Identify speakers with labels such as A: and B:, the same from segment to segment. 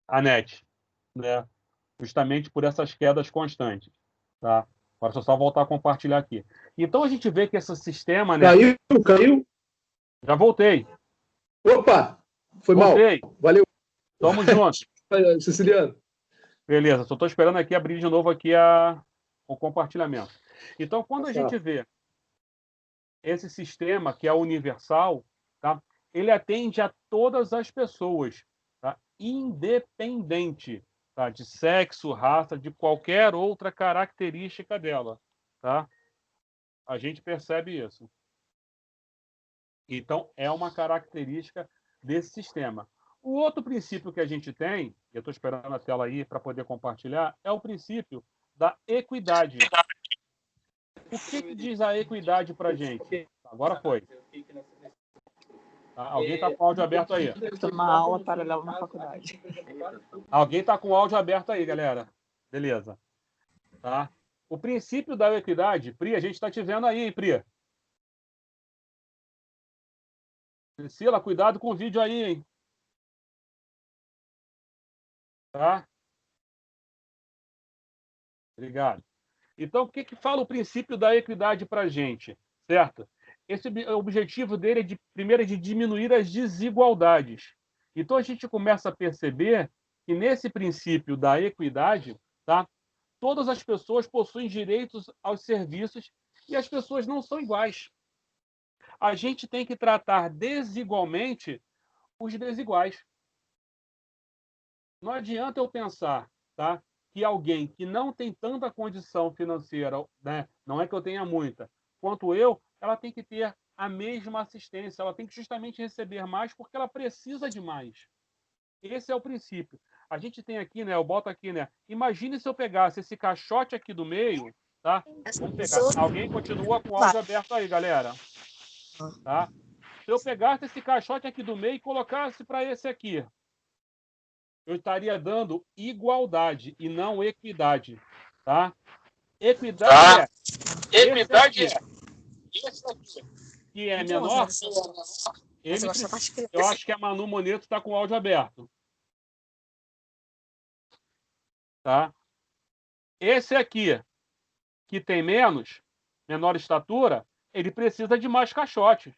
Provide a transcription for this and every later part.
A: a net, né? Justamente por essas quedas constantes, tá? Agora deixa eu só voltar a compartilhar aqui. Então a gente vê que esse sistema, né?
B: Caiu?
A: Já voltei.
B: Opa! Foi mal.
A: Voltei.
B: Valeu.
A: Tamo junto.
B: Siciliano.
A: Beleza, só estou esperando aqui abrir de novo aqui o compartilhamento. Então, quando a gente vê esse sistema que é universal, tá? Ele atende a todas as pessoas, tá? Independente, tá? De sexo, raça, de qualquer outra característica dela, tá? A gente percebe isso. Então, é uma característica desse sistema. O outro princípio que a gente tem, eu estou esperando a tela aí para poder compartilhar, é o princípio da equidade. O que diz a equidade para a gente? Agora foi. Tá? Alguém está com o áudio aberto aí?
C: Tomar aula paralela na faculdade.
A: Alguém está com o áudio aberto aí, galera? Beleza. Tá? O princípio da equidade, Pri, a gente está te vendo aí, hein, Pri? Priscila, cuidado com o vídeo aí, hein? Tá? Obrigado. Então, o que fala o princípio da equidade para a gente? Certo? Esse objetivo dele, primeiro, é de diminuir as desigualdades. Então, a gente começa a perceber que, nesse princípio da equidade, tá? Todas as pessoas possuem direitos aos serviços e as pessoas não são iguais. A gente tem que tratar desigualmente os desiguais. Não adianta eu pensar, tá, que alguém que não tem tanta condição financeira, né, não é que eu tenha muita, quanto eu, ela tem que ter a mesma assistência, ela tem que justamente receber mais porque ela precisa de mais. Esse é o princípio. A gente tem aqui, né, eu boto aqui, né, imagine se eu pegasse esse caixote aqui do meio, tá? Vamos pegar. Alguém continua com o áudio aberto aí, galera. Tá? Se eu pegasse esse caixote aqui do meio e colocasse para esse aqui, eu estaria dando igualdade e não equidade, tá? Equidade
B: Equidade
A: esse aqui, que é menor, eu acho que a Manu Moneto está com o áudio aberto. Tá? Esse aqui, que tem menor estatura, ele precisa de mais caixotes.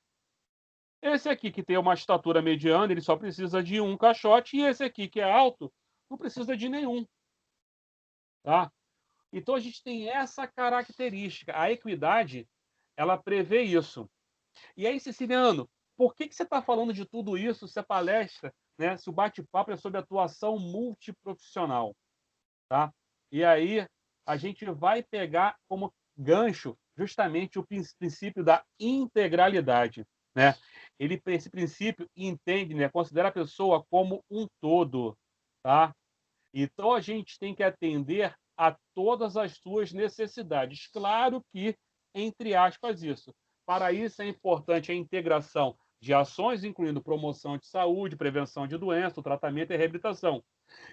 A: Esse aqui, que tem uma estatura mediana, ele só precisa de um caixote, e esse aqui, que é alto, não precisa de nenhum. Tá? Então, a gente tem essa característica. A equidade, ela prevê isso. E aí, Siciliano, por que você está falando de tudo isso, se a palestra, né, se o bate-papo é sobre atuação multiprofissional? Tá? E aí, a gente vai pegar como gancho justamente o princípio da integralidade. Né? Esse princípio entende, né, considera a pessoa como um todo. Tá? Então, a gente tem que atender a todas as suas necessidades. Claro que, entre aspas, isso. Para isso, é importante a integração de ações, incluindo promoção de saúde, prevenção de doença, tratamento e reabilitação.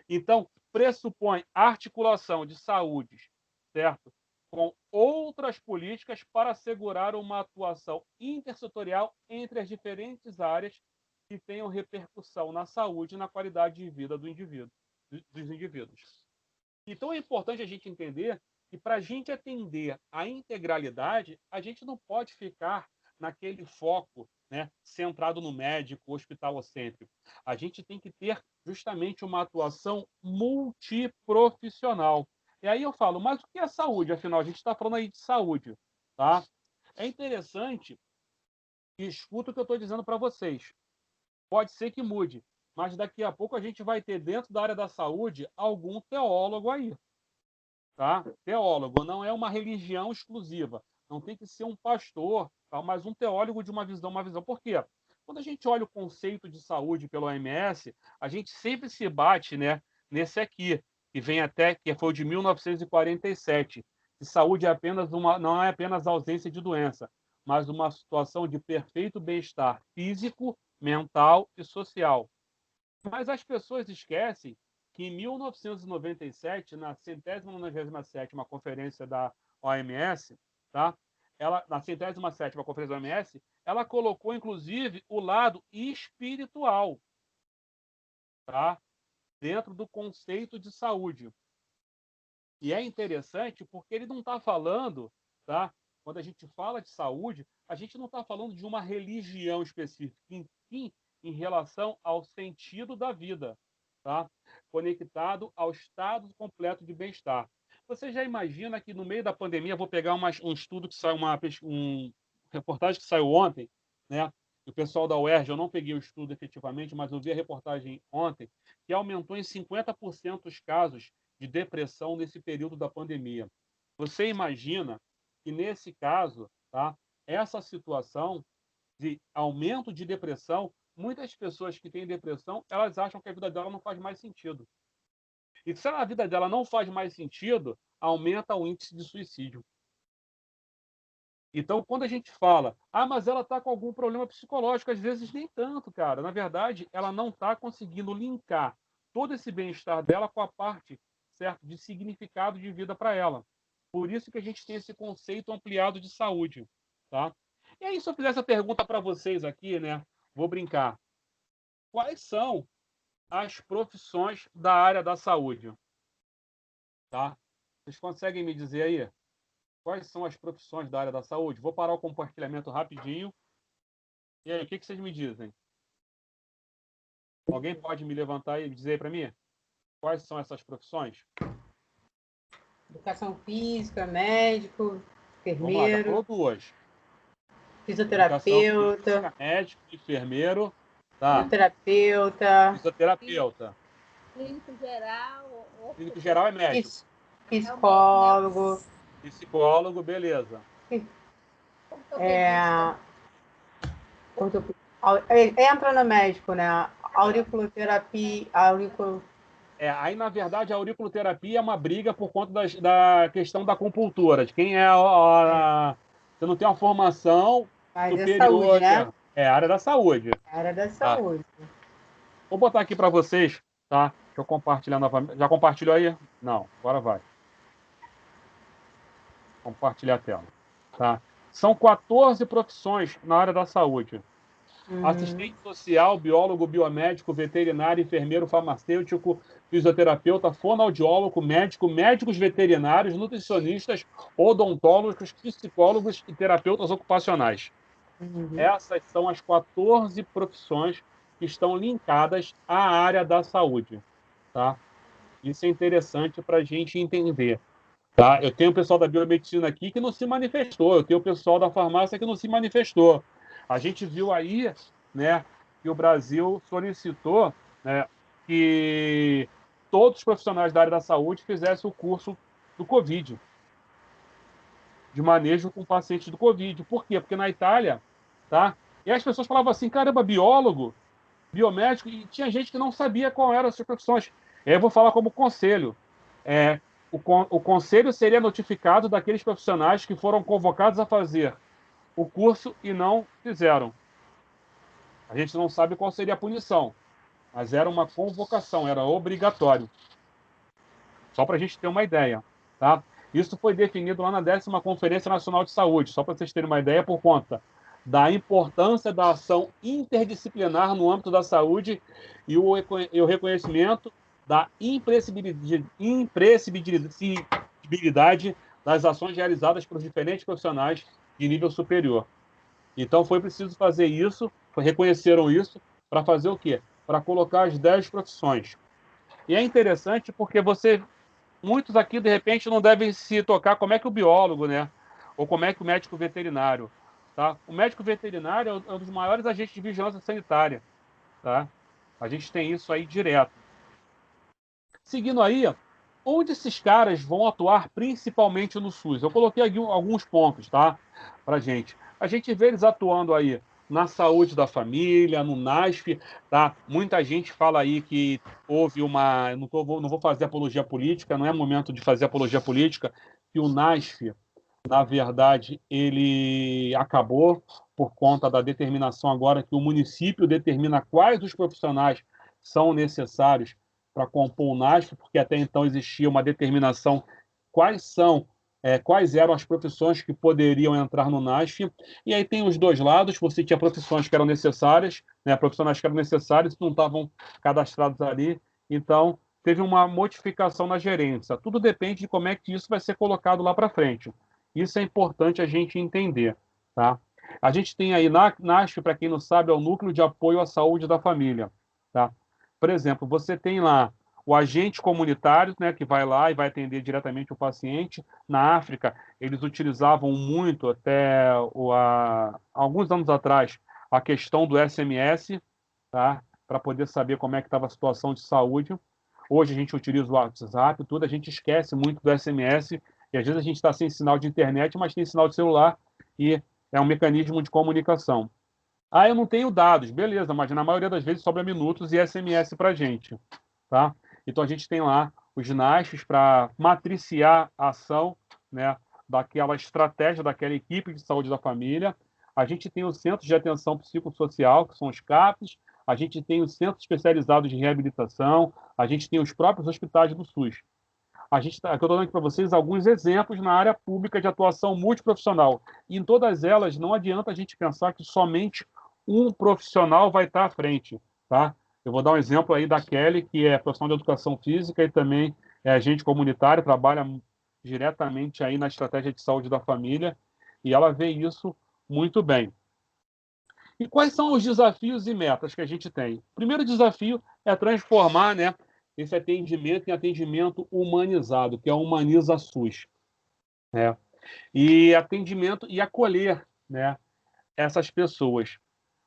A: Então, pressupõe articulação de saúde, certo? Com outras políticas para assegurar uma atuação intersetorial entre as diferentes áreas que tenham repercussão na saúde e na qualidade de vida dos indivíduos. Então, é importante a gente entender que, para a gente atender a integralidade, a gente não pode ficar naquele foco, né, centrado no médico, hospitalocêntrico. A gente tem que ter justamente uma atuação multiprofissional. E aí eu falo, mas o que é saúde? Afinal, a gente está falando aí de saúde. Tá? É interessante que escuta o que eu estou dizendo para vocês. Pode ser que mude, mas daqui a pouco a gente vai ter dentro da área da saúde algum teólogo aí. Tá? Teólogo não é uma religião exclusiva. Não tem que ser um pastor, tá? Mas um teólogo de uma visão, uma visão. Por quê? Quando a gente olha o conceito de saúde pelo OMS, a gente sempre se bate, né, nesse aqui, que vem até, que foi o de 1947. Que saúde é apenas não é apenas ausência de doença, mas uma situação de perfeito bem-estar físico, mental e social. Mas as pessoas esquecem que em 1997, na 197ª Conferência da OMS, tá? Na 107ª Conferência da OMS, ela colocou, inclusive, o lado espiritual. Tá? dentro do conceito de saúde. E é interessante porque ele não está falando, tá? Quando a gente fala de saúde, a gente não está falando de uma religião específica, sim, em relação ao sentido da vida, tá? Conectado ao estado completo de bem-estar. Você já imagina que no meio da pandemia, vou pegar um estudo que saiu, reportagem que saiu ontem, né? O pessoal da UERJ, eu não peguei o estudo efetivamente, mas eu vi a reportagem ontem, que aumentou em 50% os casos de depressão nesse período da pandemia. Você imagina que, nesse caso, tá, essa situação de aumento de depressão, muitas pessoas que têm depressão, elas acham que a vida dela não faz mais sentido. E se a vida dela não faz mais sentido, aumenta o índice de suicídio. Então, quando a gente fala, mas ela está com algum problema psicológico, às vezes nem tanto, cara. Na verdade, ela não está conseguindo linkar todo esse bem-estar dela com a parte, certo, de significado de vida para ela. Por isso que a gente tem esse conceito ampliado de saúde, tá? E aí, se eu fizesse a pergunta para vocês aqui, né? Vou brincar. Quais são as profissões da área da saúde? Tá? Vocês conseguem me dizer aí? Quais são as profissões da área da saúde? Vou parar o compartilhamento rapidinho. E aí, o que vocês me dizem? Alguém pode me levantar e dizer para mim? Quais são essas profissões?
D: Educação física, médico,
A: Vamos lá, já
D: enfermeiro,
A: falou duas.
D: fisioterapeuta,
A: Física, médico, enfermeiro, tá? Fisioterapeuta.
E: Clínico geral.
A: Clínico geral é médico.
D: psicólogo.
A: Psicólogo, beleza.
D: Entra no médico, né? Auriculoterapia,
A: Aí, na verdade, a auriculoterapia é uma briga por conta da questão da acupuntura, de quem é você não tem uma formação superior.
D: Saúde, né?
A: É a área da saúde.
D: Área da saúde.
A: Vou botar aqui para vocês, tá? Deixa eu compartilhar novamente. Já compartilhou aí? Não, agora vai. Compartilhar a tela. Tá? São 14 profissões na área da saúde. Assistente social, biólogo, biomédico, veterinário, enfermeiro, farmacêutico, fisioterapeuta, fonoaudiólogo, médico, médicos veterinários, nutricionistas, odontólogos, psicólogos e terapeutas ocupacionais. Essas são as 14 profissões que estão linkadas à área da saúde. Tá? Isso é interessante para a gente entender. Tá? Eu tenho o pessoal da biomedicina aqui que não se manifestou, eu tenho o pessoal da farmácia que não se manifestou. A gente viu aí, né, que o Brasil solicitou, né, que todos os profissionais da área da saúde fizessem o curso do Covid, de manejo com pacientes do Covid. Por quê? Porque na Itália, tá? E as pessoas falavam assim, caramba, biólogo, biomédico, e tinha gente que não sabia qual eram as suas profissões. Eu vou falar como conselho. O conselho seria notificado daqueles profissionais que foram convocados a fazer o curso e não fizeram. A gente não sabe qual seria a punição, mas era uma convocação, era obrigatório. Só para a gente ter uma ideia. Tá? Isso foi definido lá na 10ª Conferência Nacional de Saúde, só para vocês terem uma ideia, por conta da importância da ação interdisciplinar no âmbito da saúde e o reconhecimento da imprescindibilidade das ações realizadas pelos diferentes profissionais de nível superior. Então, foi preciso fazer isso, reconheceram isso, para fazer o quê? Para colocar as 10 profissões. E é interessante porque muitos aqui, de repente, não devem se tocar como é que o biólogo, né? Ou como é que o médico veterinário. Tá? O médico veterinário é um dos maiores agentes de vigilância sanitária. Tá? A gente tem isso aí direto. Seguindo aí, onde esses caras vão atuar principalmente no SUS? Eu coloquei aqui alguns pontos, tá? Pra gente. A gente vê eles atuando aí na saúde da família, no NASF, tá? Muita gente fala aí que houve uma... Não vou fazer apologia política, não é momento de fazer apologia política, que o NASF, na verdade, ele acabou por conta da determinação agora que o município determina quais os profissionais são necessários para compor o NASF, porque até então existia uma determinação quais eram as profissões que poderiam entrar no NASF, e aí tem os dois lados, você tinha profissões que eram necessárias, né, profissionais que eram necessários, não estavam cadastrados ali, Então, teve uma modificação na gerência. Tudo depende de como é que isso vai ser colocado lá para frente. Isso é importante a gente entender, tá? A gente tem aí, NASF, para quem não sabe, é o Núcleo de Apoio à Saúde da Família, tá? Por exemplo, você tem lá o agente comunitário, né, que vai lá e vai atender diretamente o paciente. Na África, eles utilizavam muito, até alguns anos atrás, a questão do SMS, tá? Para poder saber como é que estava a situação de saúde. Hoje a gente utiliza o WhatsApp, tudo, a gente esquece muito do SMS, e às vezes a gente está sem sinal de internet, mas tem sinal de celular, e é um mecanismo de comunicação. Ah, eu não tenho dados, beleza, mas na maioria das vezes sobra minutos e SMS para a gente, tá? Então a gente tem lá os NASFs para matriciar a ação, né, daquela estratégia daquela equipe de saúde da família. A gente tem os centros de atenção psicossocial, que são os CAPs, a gente tem os centros especializados de reabilitação, a gente tem os próprios hospitais do SUS. Eu estou dando aqui para vocês alguns exemplos na área pública de atuação multiprofissional. E em todas elas, não adianta a gente pensar que somente um profissional vai estar à frente, tá? Eu vou dar um exemplo aí da Kelly, que é profissional de educação física e também é agente comunitário, trabalha diretamente aí na estratégia de saúde da família, e ela vê isso muito bem. E quais são os desafios e metas que a gente tem? O primeiro desafio é transformar, né, esse atendimento em atendimento humanizado, que é o Humaniza SUS, né? E atendimento e acolher, né, essas pessoas,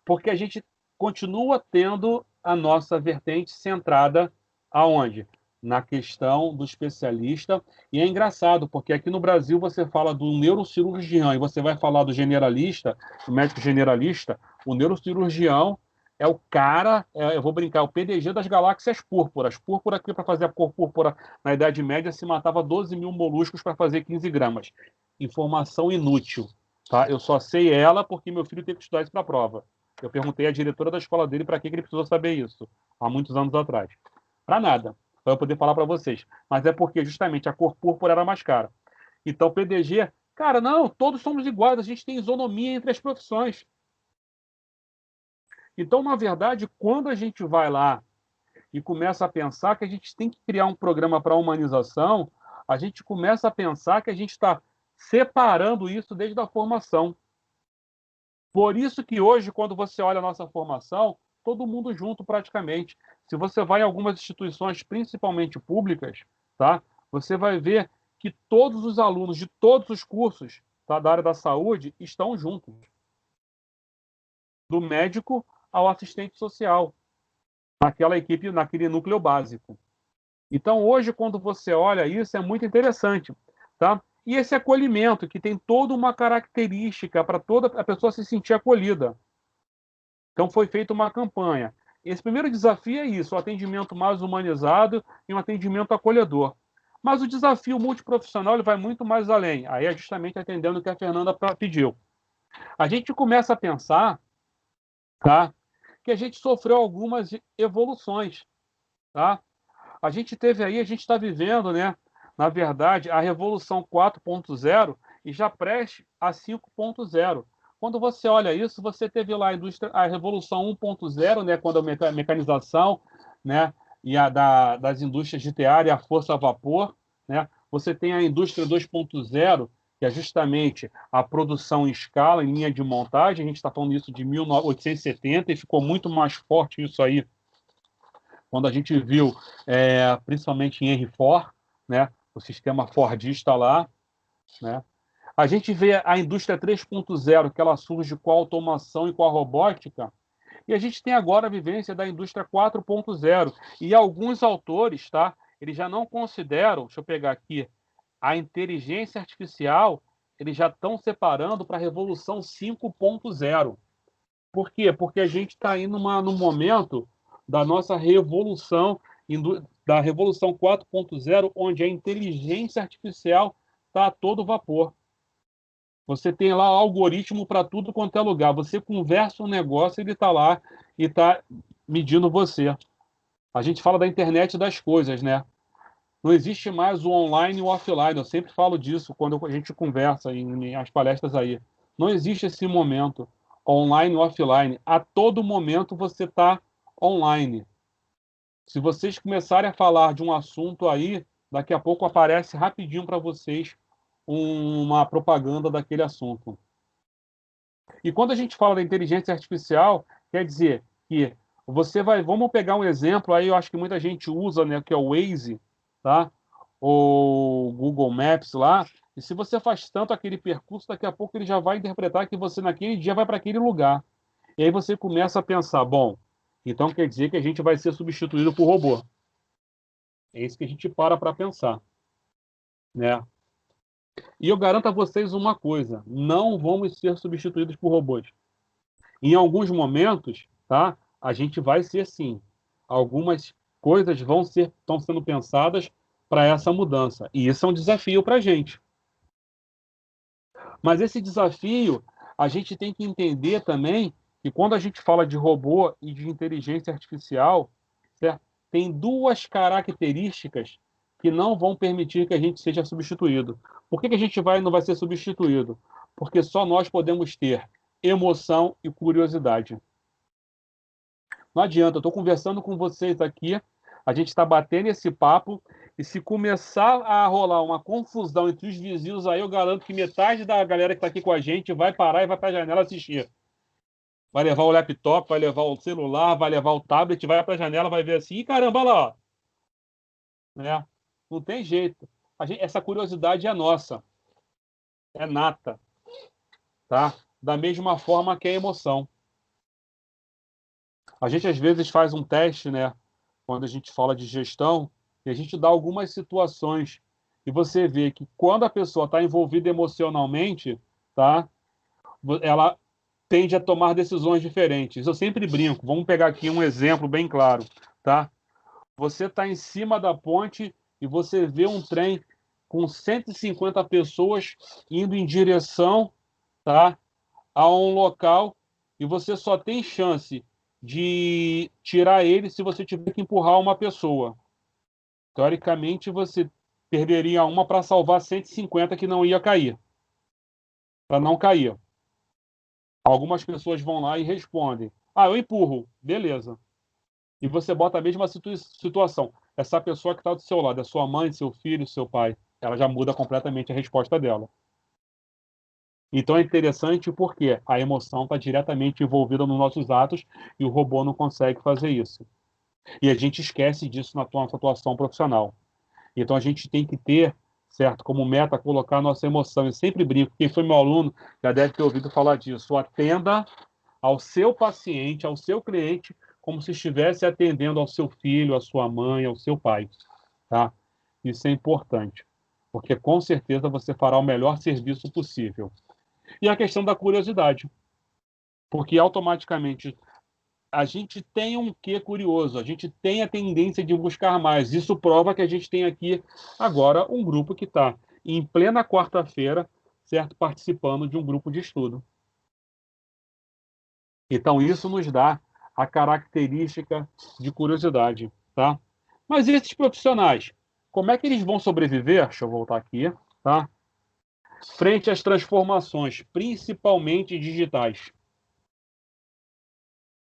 A: porque a gente continua tendo a nossa vertente centrada aonde? Na questão do especialista. E é engraçado, porque aqui no Brasil você fala do neurocirurgião e você vai falar do generalista, do médico generalista. O neurocirurgião é o cara, eu vou brincar, o PDG das galáxias púrpuras. Púrpura aqui, para fazer a cor púrpura na Idade Média, se matava 12 mil moluscos para fazer 15 gramas. Informação inútil. Tá? Eu só sei ela porque meu filho teve que estudar isso para a prova. Eu perguntei à diretora da escola dele para que ele precisou saber isso, há muitos anos atrás. Para nada, para eu poder falar para vocês. Mas é porque justamente a cor púrpura era mais cara. Então, PDG, cara, não, todos somos iguais, a gente tem isonomia entre as profissões. Então, na verdade, quando a gente vai lá e começa a pensar que a gente tem que criar um programa para humanização, a gente começa a pensar que a gente está separando isso desde a formação. Por isso que hoje, quando você olha a nossa formação, todo mundo junto praticamente. Se você vai em algumas instituições, principalmente públicas, tá? Você vai ver que todos os alunos de todos os cursos, tá, da área da saúde estão juntos. Do médico ao assistente social, naquela equipe, naquele núcleo básico. Então, hoje, quando você olha isso, é muito interessante, tá? E esse acolhimento, que tem toda uma característica para toda a pessoa se sentir acolhida. Então, foi feita uma campanha. Esse primeiro desafio é isso, o atendimento mais humanizado e um atendimento acolhedor. Mas o desafio multiprofissional ele vai muito mais além. Aí é justamente atendendo o que a Fernanda pediu. A gente começa a pensar, tá, que a gente sofreu algumas evoluções, tá? A gente teve aí, a gente está vivendo, né, na verdade, a Revolução 4.0 e já preste a 5.0. Quando você olha isso, você teve lá a Revolução 1.0, né, quando a mecanização, né, e das indústrias de tear e a força a vapor, né? Você tem a indústria 2.0, que é justamente a produção em escala, em linha de montagem. A gente está falando isso de 1870 e ficou muito mais forte isso aí quando a gente viu, principalmente em Henry Ford, né, o sistema fordista lá, né? A gente vê a indústria 3.0, que ela surge com a automação e com a robótica, e a gente tem agora a vivência da indústria 4.0. E alguns autores, tá, eles já não consideram, deixa eu pegar aqui, a inteligência artificial, eles já estão separando para a revolução 5.0. Por quê? Porque a gente está indo num momento da nossa revolução, da revolução 4.0, onde a inteligência artificial está a todo vapor. Você tem lá algoritmo para tudo quanto é lugar. Você conversa um negócio, ele está lá e está medindo você. A gente fala da internet das coisas, né? Não existe mais o online e o offline. Eu sempre falo disso quando a gente conversa em as palestras aí. Não existe esse momento online e offline. A todo momento você está online. Se vocês começarem a falar de um assunto aí, daqui a pouco aparece rapidinho para vocês uma propaganda daquele assunto. E quando a gente fala da inteligência artificial, quer dizer que vamos pegar um exemplo aí, eu acho que muita gente usa, né, que é o Waze, tá? Ou Google Maps lá, e se você faz tanto aquele percurso, daqui a pouco ele já vai interpretar que você naquele dia vai para aquele lugar. E aí você começa a pensar, bom, então quer dizer que a gente vai ser substituído por robô. É isso que a gente para pensar, né? E eu garanto a vocês uma coisa, não vamos ser substituídos por robôs. Em alguns momentos, tá? A gente vai ser sim. Algumas coisas estão sendo pensadas para essa mudança. E isso é um desafio para a gente. Mas esse desafio, a gente tem que entender também que quando a gente fala de robô e de inteligência artificial, certo? Tem duas características que não vão permitir que a gente seja substituído. Por que a gente não vai ser substituído? Porque só nós podemos ter emoção e curiosidade. Não adianta, eu estou conversando com vocês aqui, a gente está batendo esse papo, e se começar a rolar uma confusão entre os vizinhos, aí eu garanto que metade da galera que está aqui com a gente vai parar e vai para a janela assistir. Vai levar o laptop, vai levar o celular, vai levar o tablet, vai para a janela, vai ver assim, e caramba, olha lá, ó. Né? Não tem jeito. Essa curiosidade é nossa, é nata, tá? Da mesma forma que a emoção. A gente às vezes faz um teste, né? Quando a gente fala de gestão, e a gente dá algumas situações e você vê que quando a pessoa está envolvida emocionalmente, tá? Ela tende a tomar decisões diferentes. Eu sempre brinco. Vamos pegar aqui um exemplo bem claro, tá? Você está em cima da ponte e você vê um trem com 150 pessoas indo em direção, tá, a um local e você só tem chance de tirar ele se você tiver que empurrar uma pessoa. Teoricamente, você perderia uma para salvar 150 que não ia cair. Para não cair. Algumas pessoas vão lá e respondem: ah, eu empurro. Beleza. E você bota a mesma situação. Essa pessoa que está do seu lado, é sua mãe, seu filho, seu pai, ela já muda completamente a resposta dela. Então é interessante porque a emoção está diretamente envolvida nos nossos atos e o robô não consegue fazer isso. E a gente esquece disso na nossa atuação profissional. Então a gente tem que ter, certo, como meta colocar a nossa emoção. Eu sempre brinco, quem foi meu aluno já deve ter ouvido falar disso. Atenda ao seu paciente, ao seu cliente, como se estivesse atendendo ao seu filho, à sua mãe, ao seu pai. Tá? Isso é importante, porque com certeza você fará o melhor serviço possível. E a questão da curiosidade, porque automaticamente a gente tem um quê curioso, a gente tem a tendência de buscar mais. Isso prova que a gente tem aqui agora um grupo que está em plena quarta-feira, certo, participando de um grupo de estudo. Então isso nos dá a característica de curiosidade, tá? Mas e esses profissionais, como é que eles vão sobreviver? Deixa eu voltar aqui, tá? Frente às transformações, principalmente digitais,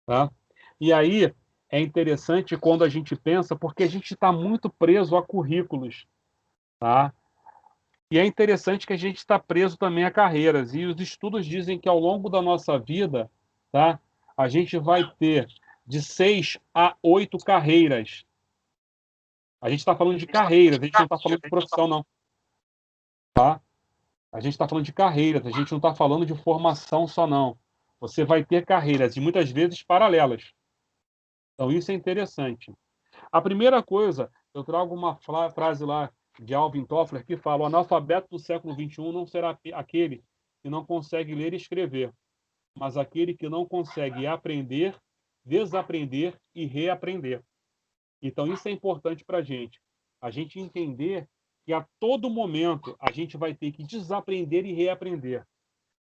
A: tá? E aí é interessante quando a gente pensa, porque a gente está muito preso a currículos, tá? E é interessante que a gente está preso também a carreiras. E os estudos dizem que ao longo da nossa vida, tá? A gente vai ter de 6 a 8 carreiras. A gente está falando de carreiras, a gente não está falando de profissão, não. Tá? A gente está falando de carreiras, a gente não está falando de formação só, não. Você vai ter carreiras, e muitas vezes paralelas. Então, isso é interessante. A primeira coisa, eu trago uma frase lá de Alvin Toffler que fala: o analfabeto do século XXI não será aquele que não consegue ler e escrever, mas aquele que não consegue aprender, desaprender e reaprender. Então, isso é importante para a gente entender que a todo momento a gente vai ter que desaprender e reaprender.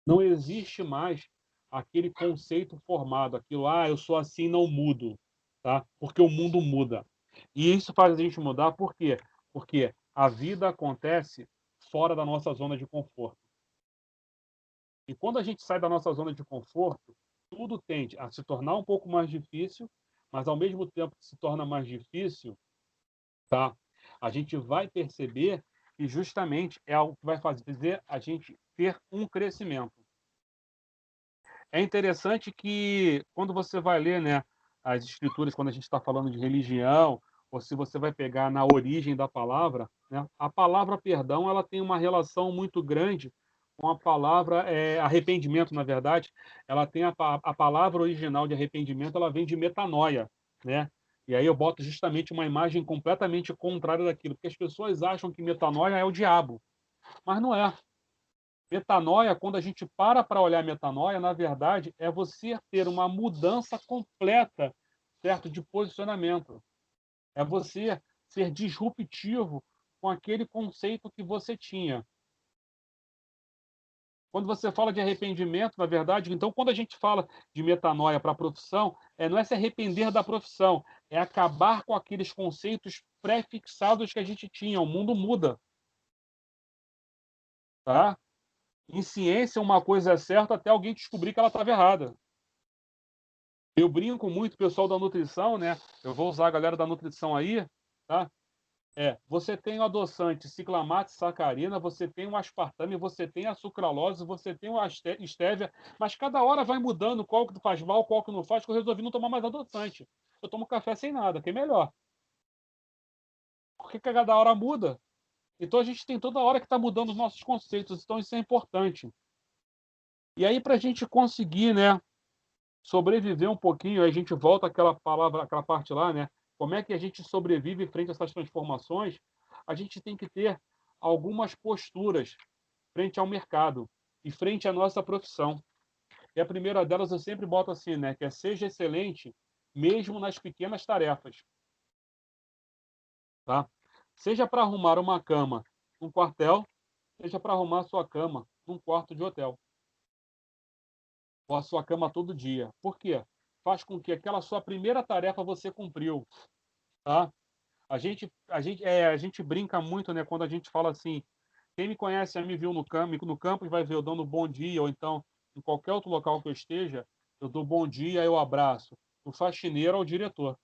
A: Não existe mais aquele conceito formado, aquilo, eu sou assim, não mudo, tá? Porque o mundo muda. E isso faz a gente mudar por quê? Porque a vida acontece fora da nossa zona de conforto. E quando a gente sai da nossa zona de conforto, tudo tende a se tornar um pouco mais difícil, mas ao mesmo tempo que se torna mais difícil, tá? A gente vai perceber que justamente é algo que vai fazer a gente ter um crescimento. É interessante que quando você vai ler, né, as escrituras, quando a gente está falando de religião, ou se você vai pegar na origem da palavra, né, a palavra perdão ela tem uma relação muito grande com a palavra arrependimento, na verdade. Ela tem a palavra original de arrependimento, ela vem de metanoia, né? E aí eu boto justamente uma imagem completamente contrária daquilo, porque as pessoas acham que metanoia é o diabo, mas não é. Metanoia, quando a gente para olhar metanoia, na verdade, é você ter uma mudança completa, certo, de posicionamento. É você ser disruptivo com aquele conceito que você tinha. Quando você fala de arrependimento, na verdade, então quando a gente fala de metanoia para a profissão, não é se arrepender da profissão, é acabar com aqueles conceitos pré-fixados que a gente tinha. O mundo muda, tá? Em ciência, uma coisa é certa até alguém descobrir que ela estava errada. Eu brinco muito, pessoal da nutrição, né? Eu vou usar a galera da nutrição aí, tá? Você tem o adoçante ciclamato sacarina, você tem o aspartame, você tem a sucralose, você tem a estévia, mas cada hora vai mudando qual que faz mal, qual que não faz, que eu resolvi não tomar mais adoçante. Eu tomo café sem nada, que é melhor. Porque cada hora muda. Então a gente tem toda hora que está mudando os nossos conceitos, então isso é importante. E aí, para a gente conseguir, né, sobreviver um pouquinho, aí a gente volta àquela palavra, aquela parte lá, né? Como é que a gente sobrevive frente a essas transformações? A gente tem que ter algumas posturas frente ao mercado e frente à nossa profissão. E a primeira delas eu sempre boto assim, né? Que é seja excelente mesmo nas pequenas tarefas, tá? Seja para arrumar uma cama num quartel, seja para arrumar a sua cama num quarto de hotel. Ou a sua cama todo dia. Por quê? Faz com que aquela sua primeira tarefa você cumpriu, tá? A gente brinca muito, né, quando a gente fala assim, quem me conhece, já me viu no campus, vai ver eu dando bom dia, ou então em qualquer outro local que eu esteja, eu dou bom dia, eu abraço. Do faxineiro ao diretor.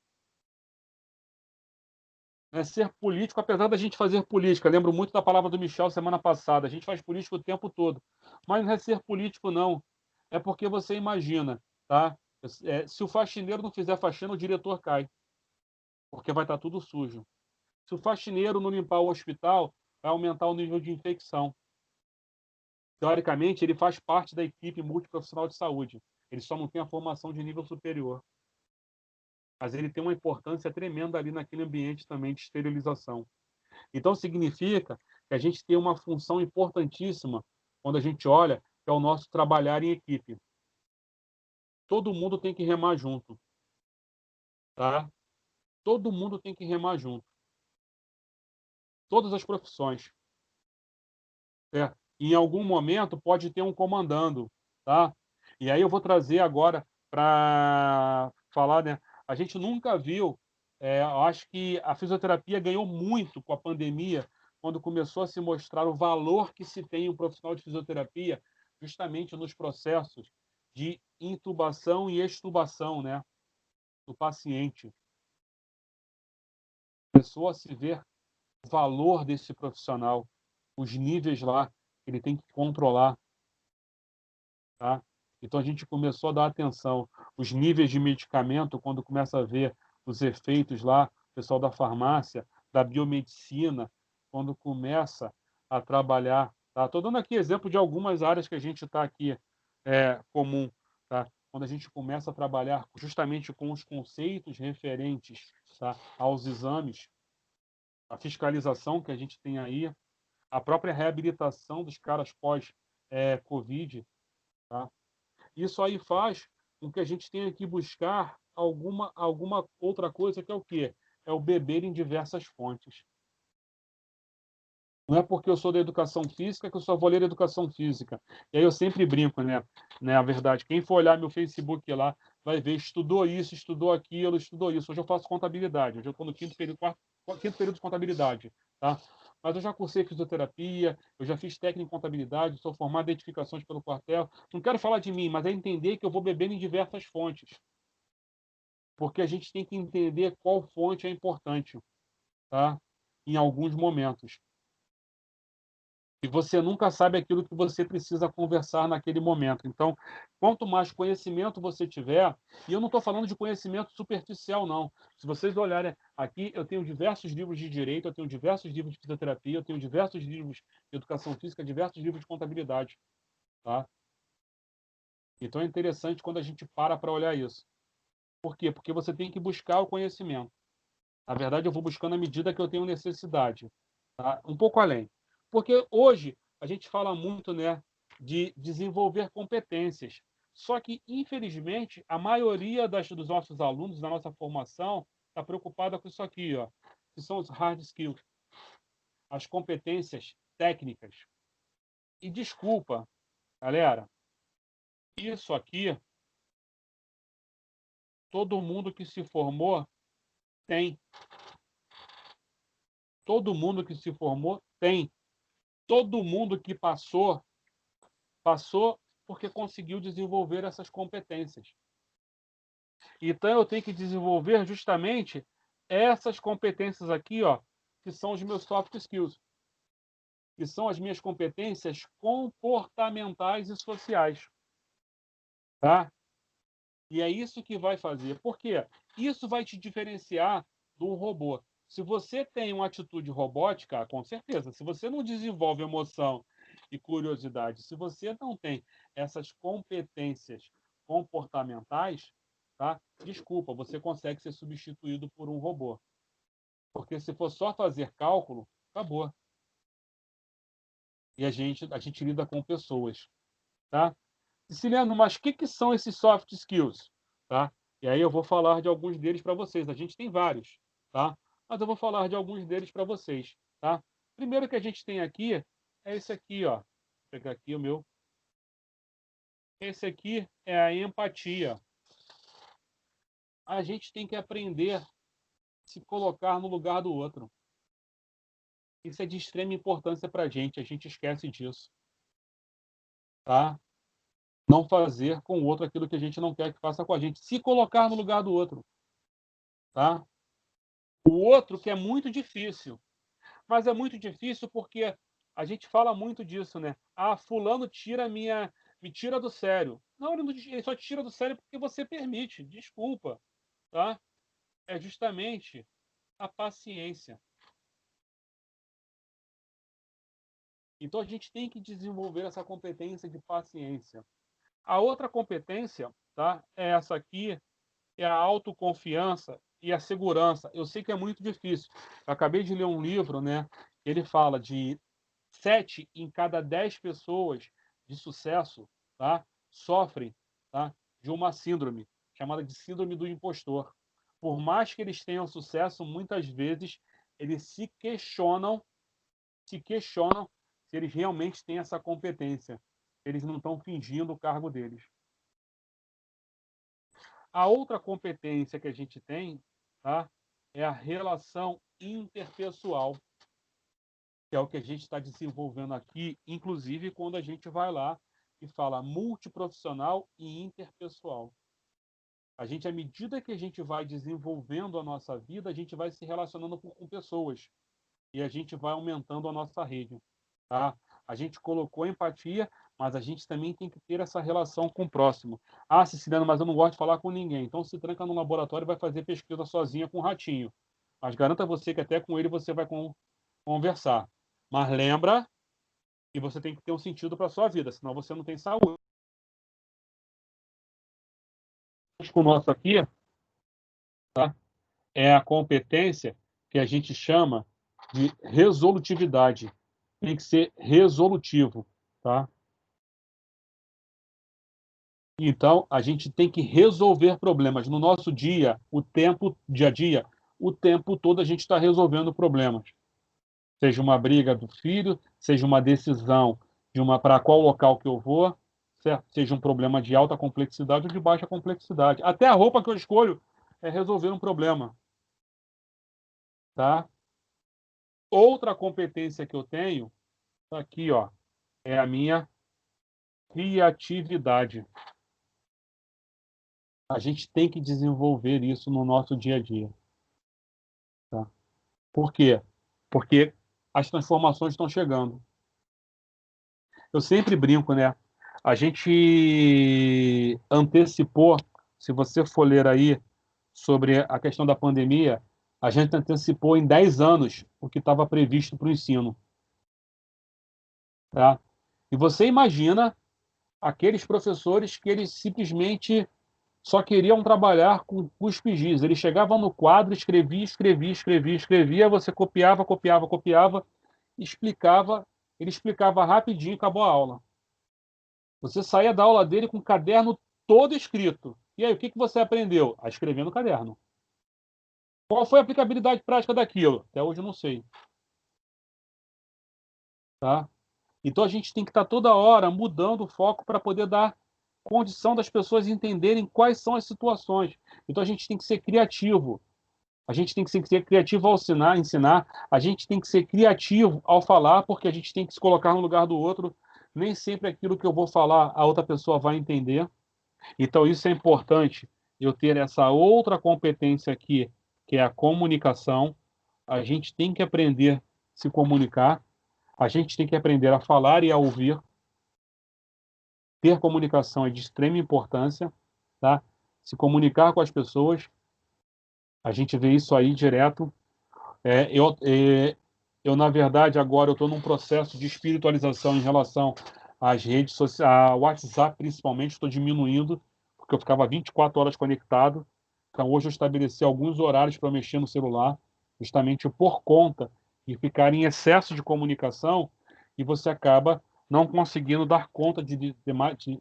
A: Né? Ser político, apesar da gente fazer política, lembro muito da palavra do Michel semana passada, a gente faz política o tempo todo. Mas não é ser político, não. É porque você imagina, tá? Se o faxineiro não fizer faxina, o diretor cai, porque vai estar tudo sujo. Se o faxineiro não limpar o hospital, vai aumentar o nível de infecção. Teoricamente, ele faz parte da equipe multiprofissional de saúde. Ele só não tem a formação de nível superior. Mas ele tem uma importância tremenda ali naquele ambiente também de esterilização. Então, significa que a gente tem uma função importantíssima quando a gente olha, que é o nosso trabalhar em equipe. Todo mundo tem que remar junto, tá? Todo mundo tem que remar junto. Todas as profissões. Em algum momento pode ter um comandando, tá? E aí eu vou trazer agora para falar, né? A gente nunca viu, eu acho que a fisioterapia ganhou muito com a pandemia, quando começou a se mostrar o valor que se tem um profissional de fisioterapia, justamente nos processos de intubação e extubação, né, do paciente. Começou a se ver o valor desse profissional, os níveis lá que ele tem que controlar, tá? Então a gente começou a dar atenção. Os níveis de medicamento, quando começa a ver os efeitos lá, o pessoal da farmácia, da biomedicina, quando começa a trabalhar, tá? Estou dando aqui exemplo de algumas áreas que a gente está aqui comum, tá? Quando a gente começa a trabalhar justamente com os conceitos referentes, tá, aos exames, a fiscalização que a gente tem aí, a própria reabilitação dos caras pós-Covid, tá? Isso aí faz com que a gente tenha que buscar alguma outra coisa, que é o quê? É o beber em diversas fontes. Não é porque eu sou da educação física que eu só vou ler educação física. E aí eu sempre brinco, né? A verdade, quem for olhar meu Facebook lá, vai ver, estudou isso, estudou aquilo, estudou isso. Hoje eu faço contabilidade, hoje eu estou no quinto período de contabilidade, tá? Mas eu já cursei fisioterapia, eu já fiz técnico em contabilidade, sou formado em edificações pelo quartel. Não quero falar de mim, mas é entender que eu vou beber em diversas fontes. porque a gente tem que entender qual fonte é importante, tá? Em alguns momentos. E você nunca sabe aquilo que você precisa conversar naquele momento. Então, quanto mais conhecimento você tiver, e eu não estou falando de conhecimento superficial, não. Se vocês olharem aqui, eu tenho diversos livros de direito, eu tenho diversos livros de fisioterapia, eu tenho diversos livros de educação física, diversos livros de contabilidade, tá? Então é interessante quando a gente para olhar isso. Por quê? Porque você tem que buscar o conhecimento. Na verdade, eu vou buscando à medida que eu tenho necessidade, tá? Um pouco além. Porque hoje a gente fala muito, né, de desenvolver competências. Só que, infelizmente, a maioria dos nossos alunos, da nossa formação, está preocupada com isso aqui, ó, que são os hard skills, as competências técnicas. E desculpa, galera, isso aqui, todo mundo que se formou tem. Todo mundo que se formou tem. Todo mundo que passou porque conseguiu desenvolver essas competências. Então, eu tenho que desenvolver justamente essas competências aqui, ó, que são os meus soft skills, que são as minhas competências comportamentais e sociais. Tá? E é isso que vai fazer. Por quê? Isso vai te diferenciar do robô. Se você tem uma atitude robótica, com certeza, se você não desenvolve emoção e curiosidade, se você não tem essas competências comportamentais, tá? Desculpa, você consegue ser substituído por um robô. Porque se for só fazer cálculo, acabou. E a gente lida com pessoas, tá? Siciliano, mas o que são esses soft skills? Tá? E aí eu vou falar de alguns deles para vocês. A gente tem vários, tá? Mas eu vou falar de alguns deles para vocês, tá? Primeiro que a gente tem aqui é esse aqui, ó. Vou pegar aqui o meu. Esse aqui é a empatia. A gente tem que aprender a se colocar no lugar do outro. Isso é de extrema importância para a gente esquece disso, tá? Não fazer com o outro aquilo que a gente não quer que faça com a gente. Se colocar no lugar do outro, tá? O outro que é muito difícil. Mas é muito difícil porque a gente fala muito disso, né? Ah, fulano me tira do sério. Não, ele só te tira do sério porque você permite. Desculpa, tá? É justamente a paciência. Então a gente tem que desenvolver essa competência de paciência. A outra competência, tá? É essa aqui, é a autoconfiança e a segurança. Eu sei que é muito difícil. Eu acabei de ler um livro, né? Ele fala de 7 em cada 10 pessoas de sucesso, tá, sofrem, tá, de uma síndrome chamada de síndrome do impostor. Por mais que eles tenham sucesso, muitas vezes eles se questionam se eles realmente têm essa competência. Eles não estão fingindo o cargo deles. A outra competência que a gente tem, tá, é a relação interpessoal, que é o que a gente está desenvolvendo aqui, inclusive quando a gente vai lá e fala multiprofissional e interpessoal. A gente, à medida que a gente vai desenvolvendo a nossa vida, a gente vai se relacionando com pessoas e a gente vai aumentando a nossa rede. Tá? A gente colocou empatia, mas a gente também tem que ter essa relação com o próximo. Ah, Siciliano, mas eu não gosto de falar com ninguém. Então se tranca no laboratório e vai fazer pesquisa sozinha com o ratinho. Mas garanta você que até com ele você vai conversar. Mas lembra que você tem que ter um sentido para a sua vida, senão você não tem saúde. O nosso aqui, tá, é a competência que a gente chama de resolutividade. Tem que ser resolutivo, tá? Então, a gente tem que resolver problemas. No nosso dia a dia, o tempo todo a gente está resolvendo problemas. Seja uma briga do filho, seja uma decisão para qual local que eu vou, certo? Seja um problema de alta complexidade ou de baixa complexidade. Até a roupa que eu escolho é resolver um problema, tá? Outra competência que eu tenho, tá aqui, ó, é a minha criatividade. A gente tem que desenvolver isso no nosso dia a dia. Tá? Por quê? Porque as transformações estão chegando. Eu sempre brinco, né? A gente antecipou, se você for ler aí sobre a questão da pandemia, a gente antecipou em 10 anos o que estava previsto para o ensino. Tá? E você imagina aqueles professores que eles simplesmente só queriam trabalhar com cuspe-giz. Eles chegavam no quadro, escrevia, você copiava, explicava, ele explicava rapidinho e acabou a aula. Você saía da aula dele com o caderno todo escrito. E aí, o que você aprendeu? A escrever no caderno. Qual foi a aplicabilidade prática daquilo? Até hoje eu não sei. Tá? Então a gente tem que estar toda hora mudando o foco para poder dar condição das pessoas entenderem quais são as situações. Então a gente tem que ser criativo. A gente tem que ser criativo ao ensinar. A gente tem que ser criativo ao falar, porque a gente tem que se colocar no lugar do outro. Nem sempre aquilo que eu vou falar a outra pessoa vai entender. Então isso é importante, eu ter essa outra competência aqui, que é a comunicação. A gente tem que aprender a se comunicar. A gente tem que aprender a falar e a ouvir. Ter comunicação é de extrema importância, tá? Se comunicar com as pessoas, a gente vê isso aí direto. Eu na verdade, agora eu estou num processo de espiritualização em relação às redes sociais, ao WhatsApp principalmente, estou diminuindo, porque eu ficava 24 horas conectado. Então hoje eu estabeleci alguns horários para mexer no celular, justamente por conta de ficar em excesso de comunicação, e você acaba não conseguindo dar conta de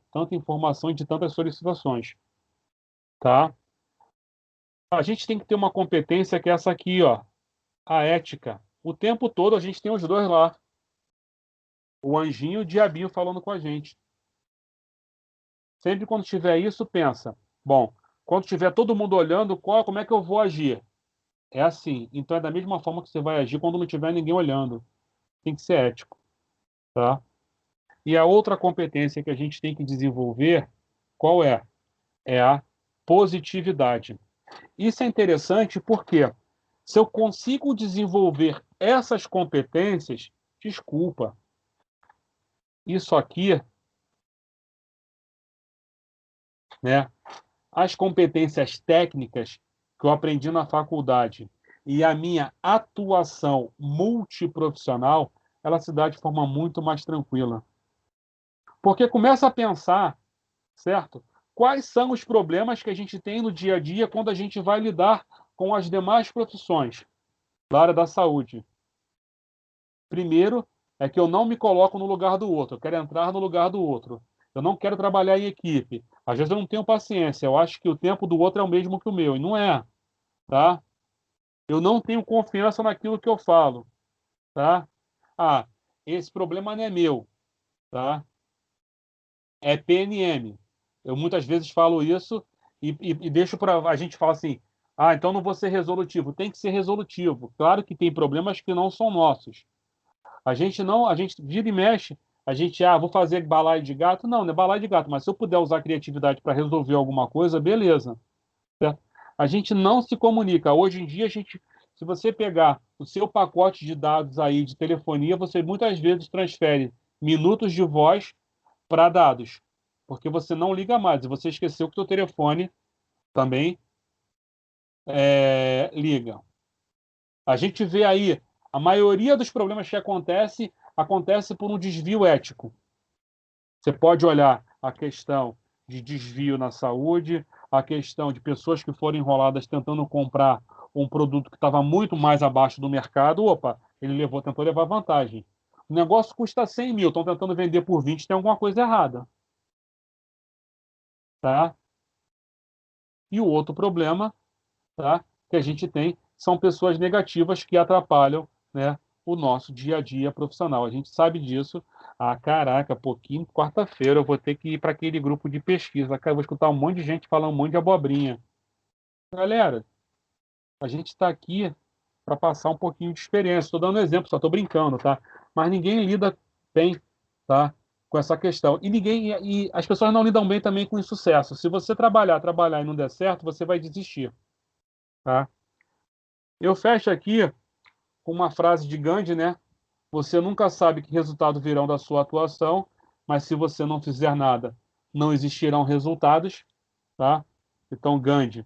A: tanta informação e de tantas solicitações. Tá? A gente tem que ter uma competência que é essa aqui, ó, a ética. O tempo todo a gente tem os dois lá. O anjinho e o diabinho falando com a gente. Sempre quando tiver isso, pensa, bom, quando tiver todo mundo olhando, como é que eu vou agir? É assim. Então é da mesma forma que você vai agir quando não tiver ninguém olhando. Tem que ser ético. Tá? E a outra competência que a gente tem que desenvolver, qual é? É a positividade. Isso é interessante porque se eu consigo desenvolver essas competências, desculpa, isso aqui, né? As competências técnicas que eu aprendi na faculdade e a minha atuação multiprofissional, ela se dá de forma muito mais tranquila. Porque começa a pensar, certo? Quais são os problemas que a gente tem no dia a dia quando a gente vai lidar com as demais profissões da área da saúde? Primeiro, é que eu não me coloco no lugar do outro, eu quero entrar no lugar do outro. Eu não quero trabalhar em equipe. Às vezes eu não tenho paciência, eu acho que o tempo do outro é o mesmo que o meu, e não é, tá? Eu não tenho confiança naquilo que eu falo, tá? Ah, esse problema não é meu, tá? É PNM. Eu muitas vezes falo isso e deixo para a gente falar assim, ah, então não vou ser resolutivo. Tem que ser resolutivo. Claro que tem problemas que não são nossos. A gente vira e mexe, a gente, vou fazer balaio de gato. Não, não é balaio de gato, mas se eu puder usar a criatividade para resolver alguma coisa, beleza. Certo? A gente não se comunica. Hoje em dia, se você pegar o seu pacote de dados aí de telefonia, você muitas vezes transfere minutos de voz para dados, porque você não liga mais, e você esqueceu que o seu telefone também liga. A gente vê aí, a maioria dos problemas que acontece por um desvio ético. Você pode olhar a questão de desvio na saúde, a questão de pessoas que foram enroladas tentando comprar um produto que estava muito mais abaixo do mercado. Opa, ele tentou levar vantagem. O negócio custa 100 mil, estão tentando vender por 20, tem alguma coisa errada. Tá? E o outro problema, tá, que a gente tem são pessoas negativas que atrapalham, né, o nosso dia a dia profissional. A gente sabe disso. Caraca, pouquinho, quarta-feira eu vou ter que ir para aquele grupo de pesquisa. Cara, eu vou escutar um monte de gente falando um monte de abobrinha. Galera, a gente está aqui para passar um pouquinho de experiência. Estou dando exemplo, só estou brincando, tá? Mas ninguém lida bem, tá, com essa questão. E as pessoas não lidam bem também com o insucesso. Se você trabalhar e não der certo, você vai desistir. Tá? Eu fecho aqui com uma frase de Gandhi, né? Você nunca sabe que resultado virão da sua atuação, mas se você não fizer nada, não existirão resultados. Tá? Então, Gandhi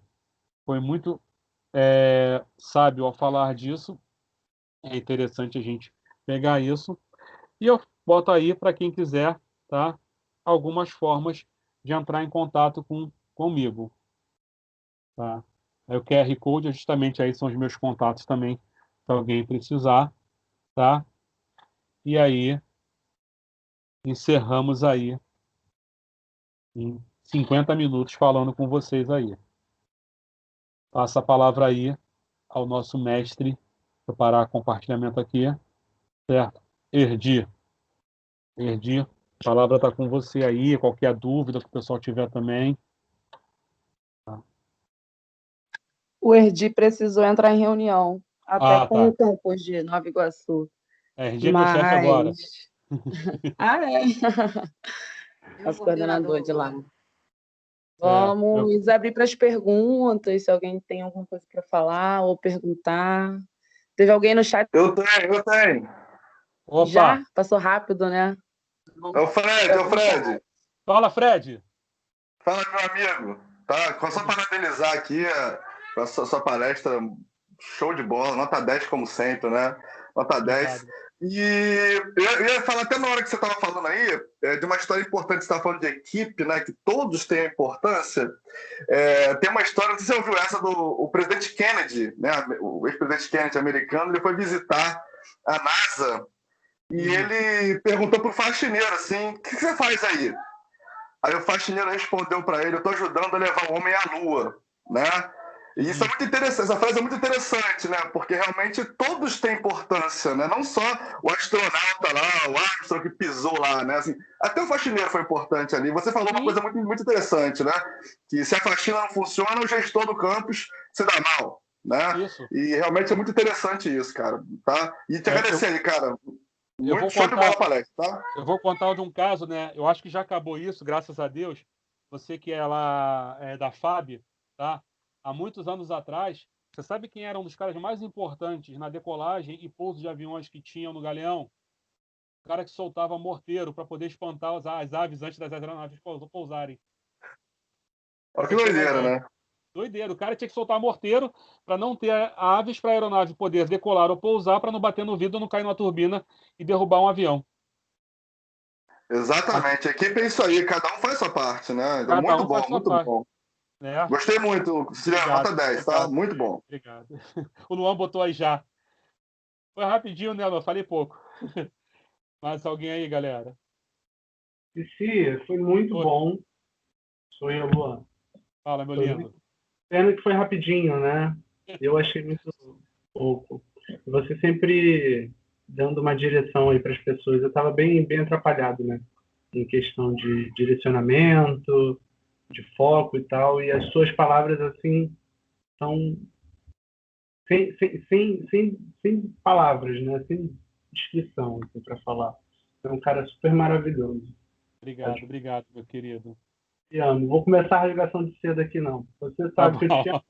A: foi muito sábio ao falar disso. É interessante a gente pegar isso. E eu boto aí para quem quiser, tá? Algumas formas de entrar em contato comigo. Tá? Aí o QR Code, justamente aí são os meus contatos também, se alguém precisar. Tá? E aí, encerramos aí em 50 minutos falando com vocês aí. Passa a palavra aí ao nosso mestre, preparar compartilhamento aqui. Certo? Erdi, a palavra está com você aí, qualquer dúvida que o pessoal tiver também.
C: O Erdi precisou entrar em reunião, até com o campus de Nova Iguaçu.
A: Erdi é meu chefe agora.
C: É? Nosso coordenador de lá. Vamos abrir para as perguntas, se alguém tem alguma coisa para falar ou perguntar. Teve alguém no chat?
F: Eu tenho.
A: Opa.
C: Já? Passou rápido, né?
F: É o Fred.
A: Fala, Fred.
F: Fala, meu amigo. Tá? Só parabenizar aqui a sua palestra, show de bola, nota 10 como sempre, né? Nota 10.
A: Obrigado.
F: E eu ia falar até na hora que você estava falando aí, de uma história importante, você estava falando de equipe, né? Que todos têm importância. Tem uma história, não sei se você ouviu essa, do presidente Kennedy, né? O ex-presidente Kennedy americano, ele foi visitar a NASA e ele perguntou pro faxineiro assim: o que você faz aí? Aí o faxineiro respondeu para ele: eu estou ajudando a levar o homem à Lua, né? E isso é muito interessante, essa frase é muito interessante, né? Porque realmente todos têm importância, né? Não só o astronauta lá, o Armstrong que pisou lá, né? Assim, até o faxineiro foi importante ali. Você falou uma coisa muito, muito interessante, né? Que se a faxina não funciona, o gestor do campus se dá mal, né?
A: Isso.
F: E realmente é muito interessante isso, cara, tá? E te agradecer aí, cara. Muito show de bola a palestra, tá?
A: Eu vou contar de um caso, né? Eu acho que já acabou isso, graças a Deus. Você que é lá da FAB, tá? Há muitos anos atrás, você sabe quem era um dos caras mais importantes na decolagem e pouso de aviões que tinham no Galeão? O cara que soltava morteiro para poder espantar as aves antes das aeronaves pousarem.
F: Olha que doideira, né?
A: Doideira. O cara tinha que soltar morteiro para não ter aves para a aeronave poder decolar ou pousar, para não bater no vidro, não cair numa turbina e derrubar um avião.
F: Exatamente. A equipe é isso aí. Cada um faz a sua parte, né? Muito bom, muito bom. Gostei muito, Ciliano, nota 10, tá? Muito bom.
A: Obrigado. O Luan botou aí já. Foi rapidinho, né, Luan? Falei pouco. Mais alguém aí, galera?
B: Foi muito bom. Sou eu, Luan.
A: Fala, meu lindo.
B: Pena que foi rapidinho, né? Eu achei muito pouco. Você sempre dando uma direção aí para as pessoas. Eu estava bem atrapalhado, né? Em questão de direcionamento, de foco e tal, e as suas palavras, assim, são sem palavras, né? Sem descrição, assim, para falar. É um cara super maravilhoso.
A: Obrigado, meu querido.
B: Te amo. Vou começar a rasgação de seda aqui, não. Você sabe que eu te amo.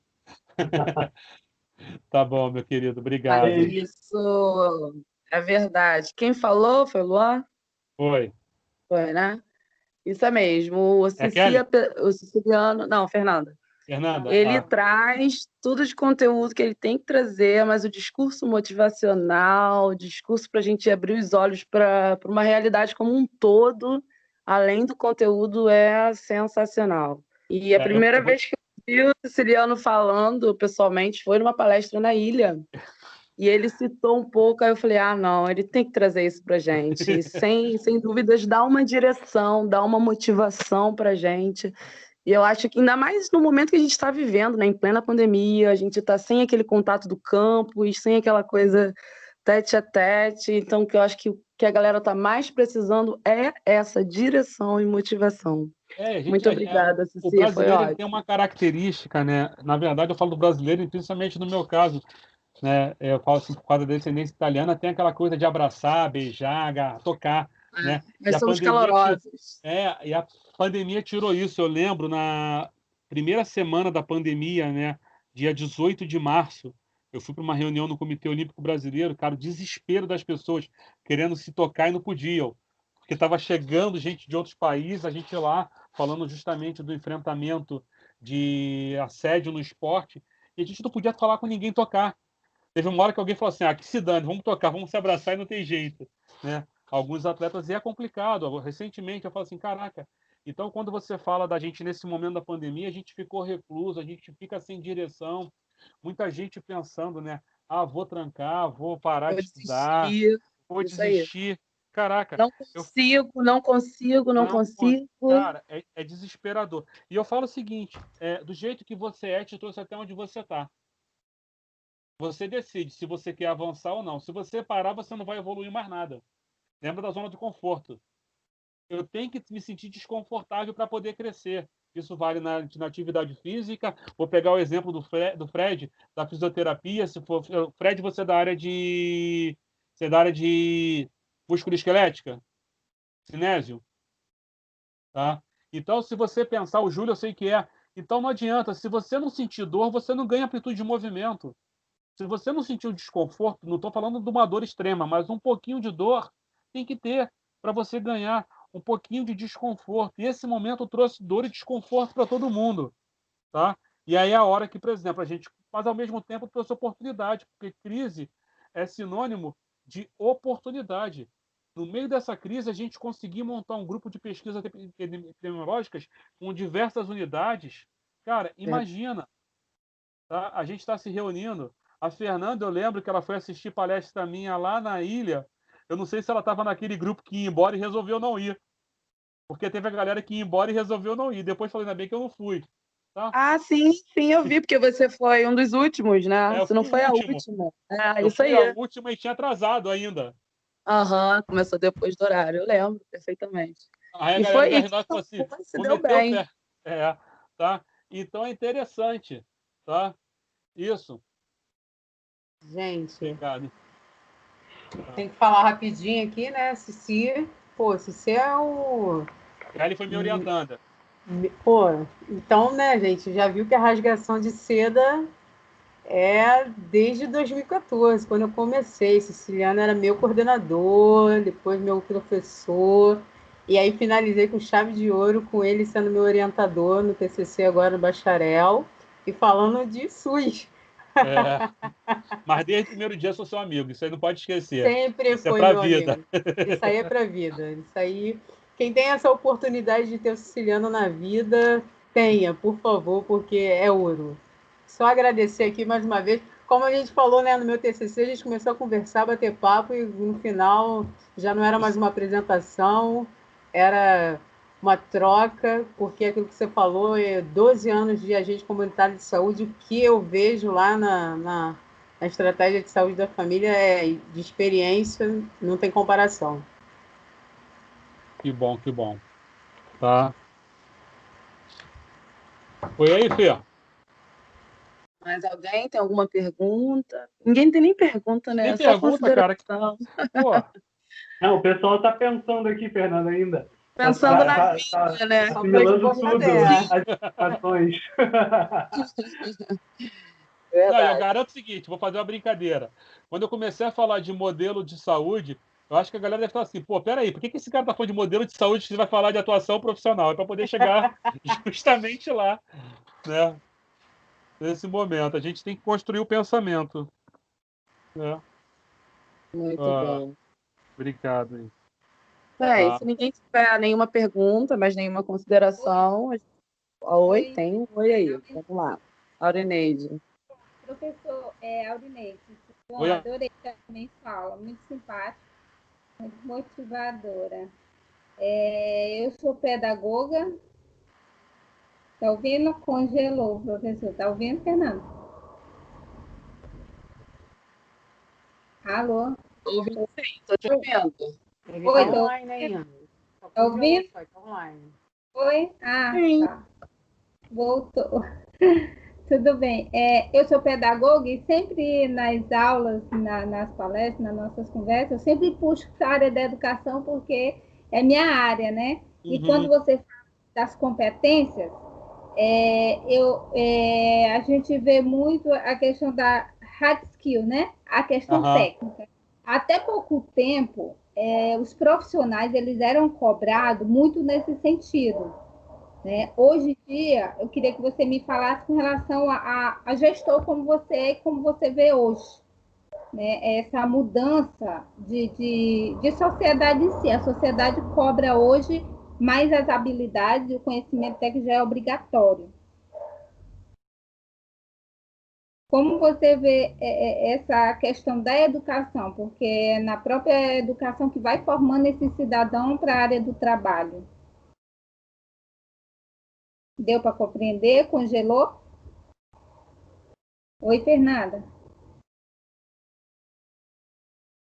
A: Tá bom, meu querido. Obrigado.
C: Isso é verdade. Quem falou foi o Luan?
A: Foi,
C: né? Isso é mesmo. O Siciliano... Não, Fernanda. Ele traz tudo de conteúdo que ele tem que trazer, mas o discurso motivacional, o discurso para a gente abrir os olhos para uma realidade como um todo, além do conteúdo, é sensacional. E a primeira vez que eu vi o Siciliano falando pessoalmente foi numa palestra na Ilha. E ele citou um pouco, aí eu falei, não, ele tem que trazer isso para a gente. E sem dúvidas, dá uma direção, dá uma motivação para a gente. E eu acho que ainda mais no momento que a gente está vivendo, né, em plena pandemia, a gente está sem aquele contato do campus, sem aquela coisa tete a tete. Então, que eu acho que o que a galera está mais precisando é essa direção e motivação. Muito obrigada, Cici.
A: O brasileiro tem uma característica, né? Na verdade, eu falo do brasileiro, principalmente no meu caso, né? Eu falo assim, por causa da descendência italiana, tem aquela coisa de abraçar, beijar, tocar. né?
C: Nós somos calorosos.
A: E a pandemia tirou isso. Eu lembro, na primeira semana da pandemia, né, dia 18 de março, eu fui para uma reunião no Comitê Olímpico Brasileiro, cara, o desespero das pessoas querendo se tocar e não podiam, porque estava chegando gente de outros países, a gente lá falando justamente do enfrentamento de assédio no esporte, e a gente não podia falar com ninguém tocar. Teve uma hora que alguém falou assim, que se dane, vamos tocar, vamos se abraçar e não tem jeito, né? Alguns atletas, e é complicado. Recentemente eu falo assim, caraca, então quando você fala da gente nesse momento da pandemia, a gente ficou recluso, a gente fica sem direção, muita gente pensando, né? Vou trancar, vou parar
C: Vou
A: de estudar,
C: desistir.
A: vou
C: Isso aí.
A: desistir. Caraca,
C: Não consigo, não consigo, não consigo.
A: Cara, é desesperador. E eu falo o seguinte, do jeito que você te trouxe até onde você está. Você decide se você quer avançar ou não. Se você parar, você não vai evoluir mais nada. Lembra da zona de conforto. Eu tenho que me sentir desconfortável para poder crescer. Isso vale na atividade física. Vou pegar o exemplo do Fred, da fisioterapia. Se for Fred, você é da área de musculoesquelética, cinésio, tá? Então, se você pensar, o Júlio eu sei que é. Então não adianta. Se você não sentir dor, você não ganha amplitude de movimento. Se você não sentir o desconforto, não estou falando de uma dor extrema, mas um pouquinho de dor tem que ter para você ganhar um pouquinho de desconforto. E esse momento trouxe dor e desconforto para todo mundo, tá? E aí é a hora que, por exemplo, a gente, mas ao mesmo tempo trouxe oportunidade, porque crise é sinônimo de oportunidade. No meio dessa crise, a gente conseguiu montar um grupo de pesquisas epidemiológicas com diversas unidades. Cara, imagina, tá? A gente está se reunindo. A Fernanda, eu lembro que ela foi assistir palestra minha lá na ilha. Eu não sei se ela estava naquele grupo que ia embora e resolveu não ir. Porque teve a galera que ia embora e resolveu não ir. Depois falei, ainda bem que eu não fui. Tá?
C: Sim, eu vi, porque você foi um dos últimos, né?
A: Eu
C: Você não
A: fui o
C: foi a
A: último.
C: última.
A: Eu
C: Isso
A: fui
C: aí.
A: a última e tinha atrasado ainda.
C: Começou depois do horário, eu lembro perfeitamente.
A: Aí a
C: E
A: galera
C: foi
A: da
C: isso,
A: Renata falou assim,
C: se
A: vou
C: deu
A: meter o
C: bem.
A: pé. Tá? Então é interessante, tá? Isso.
D: Gente,
A: Obrigado.
D: tem que falar rapidinho aqui, né? Cici, pô, Cici é o...
A: Ele foi me orientando.
D: Pô, então, né, gente, já viu que a rasgação de seda é desde 2014, quando eu comecei. Siciliano era meu coordenador, depois meu professor, e aí finalizei com chave de ouro, com ele sendo meu orientador no TCC, agora no bacharel, e falando de SUS.
A: Mas desde o primeiro dia eu sou seu amigo, isso aí não pode esquecer.
D: Sempre
A: isso
D: foi
A: é
D: meu
A: vida.
D: amigo. Isso aí é para vida. Isso aí, quem tem essa oportunidade de ter o siciliano na vida, tenha, por favor, porque é ouro. Só agradecer aqui mais uma vez. Como a gente falou, né, no meu TCC, a gente começou a conversar, bater papo e no final já não era mais uma apresentação, era uma troca, porque aquilo que você falou é 12 anos de agente comunitário de saúde, o que eu vejo lá na estratégia de saúde da família de experiência, não tem comparação.
A: Que bom, que bom. Tá. Foi aí, Fê?
C: Mais alguém tem alguma pergunta? Ninguém tem nem pergunta, né?
A: Nem
C: Só
A: pergunta, cara. Pô.
B: Não, o pessoal está pensando aqui, Fernanda, ainda.
C: Pensando na vida, né?
B: Assimilando tudo, as informações.
A: Não, eu garanto o seguinte, vou fazer uma brincadeira. Quando eu comecei a falar de modelo de saúde, eu acho que a galera deve falar assim, pô, peraí, por que esse cara tá falando de modelo de saúde se vai falar de atuação profissional? É para poder chegar justamente lá, né? Nesse momento. A gente tem que construir o pensamento. Né?
C: Muito bom.
A: Obrigado.
C: Bem, se ninguém tiver nenhuma pergunta, mas nenhuma consideração... Oi, tem um oi aí. Vamos lá. Aureneide.
E: Professor Aureneide,
A: Oi.
E: adorei também fala, muito simpática, muito motivadora. Eu sou pedagoga. Tá ouvindo? Congelou, professor. Tá ouvindo, Fernando? Alô?
C: Tô ouvindo sim, tô te ouvindo.
D: Ele tá online ainda.
E: Tá ouvindo?
D: Tá online.
E: Oi?
C: Sim.
E: Tá. Voltou. Tudo bem. Eu sou pedagoga e sempre nas aulas, nas palestras, nas nossas conversas, eu sempre puxo a área da educação porque é minha área, né? E quando você fala das competências, a gente vê muito a questão da hard skill, né? A questão técnica. Até pouco tempo, os profissionais eles eram cobrados muito nesse sentido. Né? Hoje em dia, eu queria que você me falasse com relação a gestor como você é e como você vê hoje. Né? Essa mudança de sociedade em si. A sociedade cobra hoje mais as habilidades e o conhecimento técnico já é obrigatório. Como você vê essa questão da educação? Porque é na própria educação que vai formando esse cidadão para a área do trabalho. Deu para compreender? Congelou? Oi, Fernanda.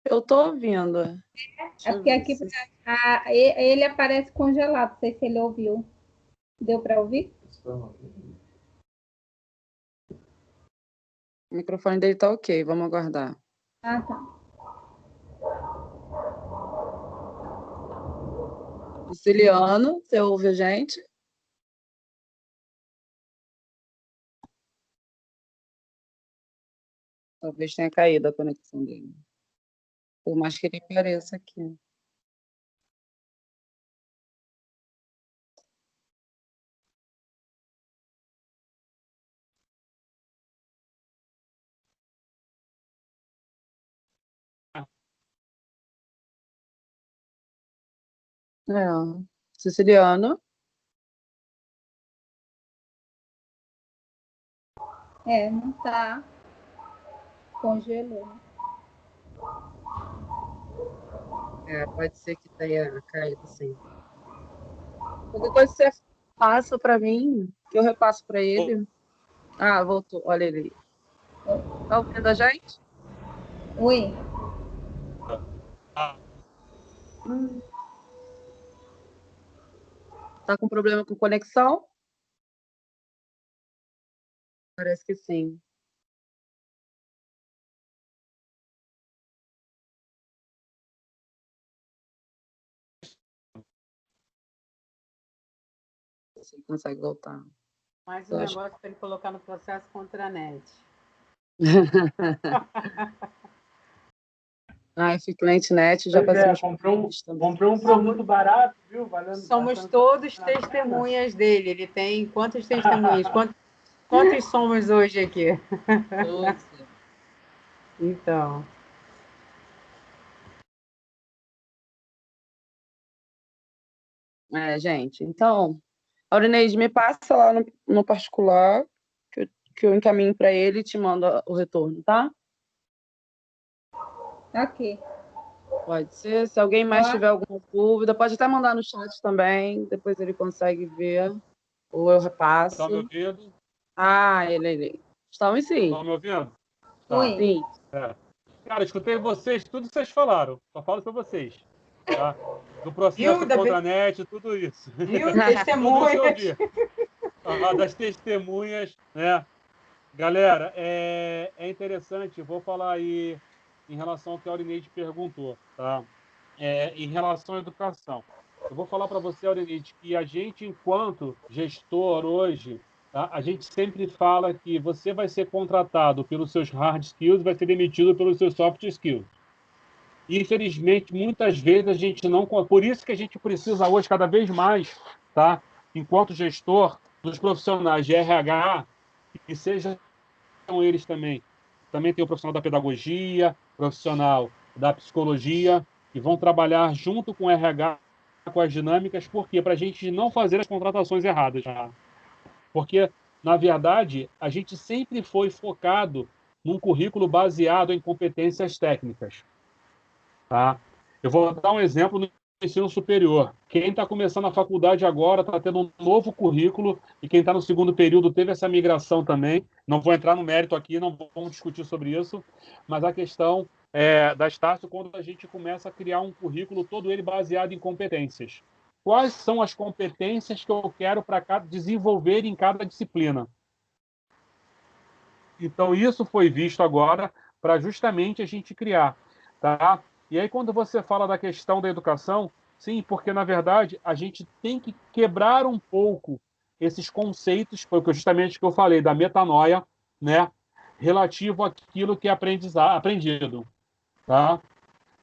C: Eu estou ouvindo.
E: É porque aqui ele aparece congelado. Não sei se ele ouviu. Deu para ouvir?
C: O microfone dele está ok. Vamos aguardar.
E: Ah, tá.
C: Siciliano, você ouve a gente? Talvez tenha caído a conexão dele. Por mais que ele pareça aqui. Siciliano.
E: Não tá. Congelou.
C: Pode ser que tenha caído, sim. Qualquer coisa você passa para mim, que eu repasso para ele. Ah, voltou. Olha ele. Tá ouvindo a gente?
E: Oi.
C: Tá com problema com conexão? Parece que sim. Você consegue voltar.
D: Mais um negócio para ele colocar no processo contra a NET.
C: Esse cliente net já passou.
B: Comprou um produto barato, viu? Valendo
D: somos todos testemunhas dele. Ele tem quantas testemunhas? Quantos somos hoje aqui?
C: 12.
D: Então.
C: Gente. Então, Aurineide, me passa lá no particular, que eu encaminho para ele e te mando o retorno, tá?
E: Ok.
C: Pode ser. Se alguém mais tiver alguma dúvida, pode até mandar no chat também, depois ele consegue ver, ou eu repasso.
A: Está me ouvindo?
C: Ele. Estão sim.
A: Estão me ouvindo?
E: Tá. Oi.
C: Sim.
A: Cara, escutei vocês, tudo que vocês falaram. Só falo para vocês. Tá? Do processo contra a NET, tudo isso.
D: Viu? Testemunhas.
A: Das testemunhas, né? Galera, é interessante, vou falar aí em relação ao que a Aurineide perguntou, tá? Em relação à educação. Eu vou falar para você, Aurineide, que a gente, enquanto gestor hoje, tá? A gente sempre fala que você vai ser contratado pelos seus hard skills e vai ser demitido pelos seus soft skills. Infelizmente, muitas vezes a gente não... Por isso que a gente precisa hoje, cada vez mais, tá? Enquanto gestor, dos profissionais de RH, que sejam eles também. Também tem o profissional da pedagogia, profissional da psicologia, que vão trabalhar junto com o RH, com as dinâmicas. Por quê? Para a gente não fazer as contratações erradas. Tá? Porque, na verdade, a gente sempre foi focado num currículo baseado em competências técnicas. Tá? Eu vou dar um exemplo no ensino superior. Quem está começando a faculdade agora está tendo um novo currículo e quem está no segundo período teve essa migração também. Não vou entrar no mérito aqui, não vamos discutir sobre isso, mas a questão da Estácio, quando a gente começa a criar um currículo todo ele baseado em competências. Quais são as competências que eu quero para desenvolver em cada disciplina? Então, isso foi visto agora para justamente a gente criar. Tá? E aí, quando você fala da questão da educação, sim, porque, na verdade, a gente tem que quebrar um pouco esses conceitos, foi justamente o que eu falei, da metanoia, né? Relativo àquilo que é aprendido. Tá?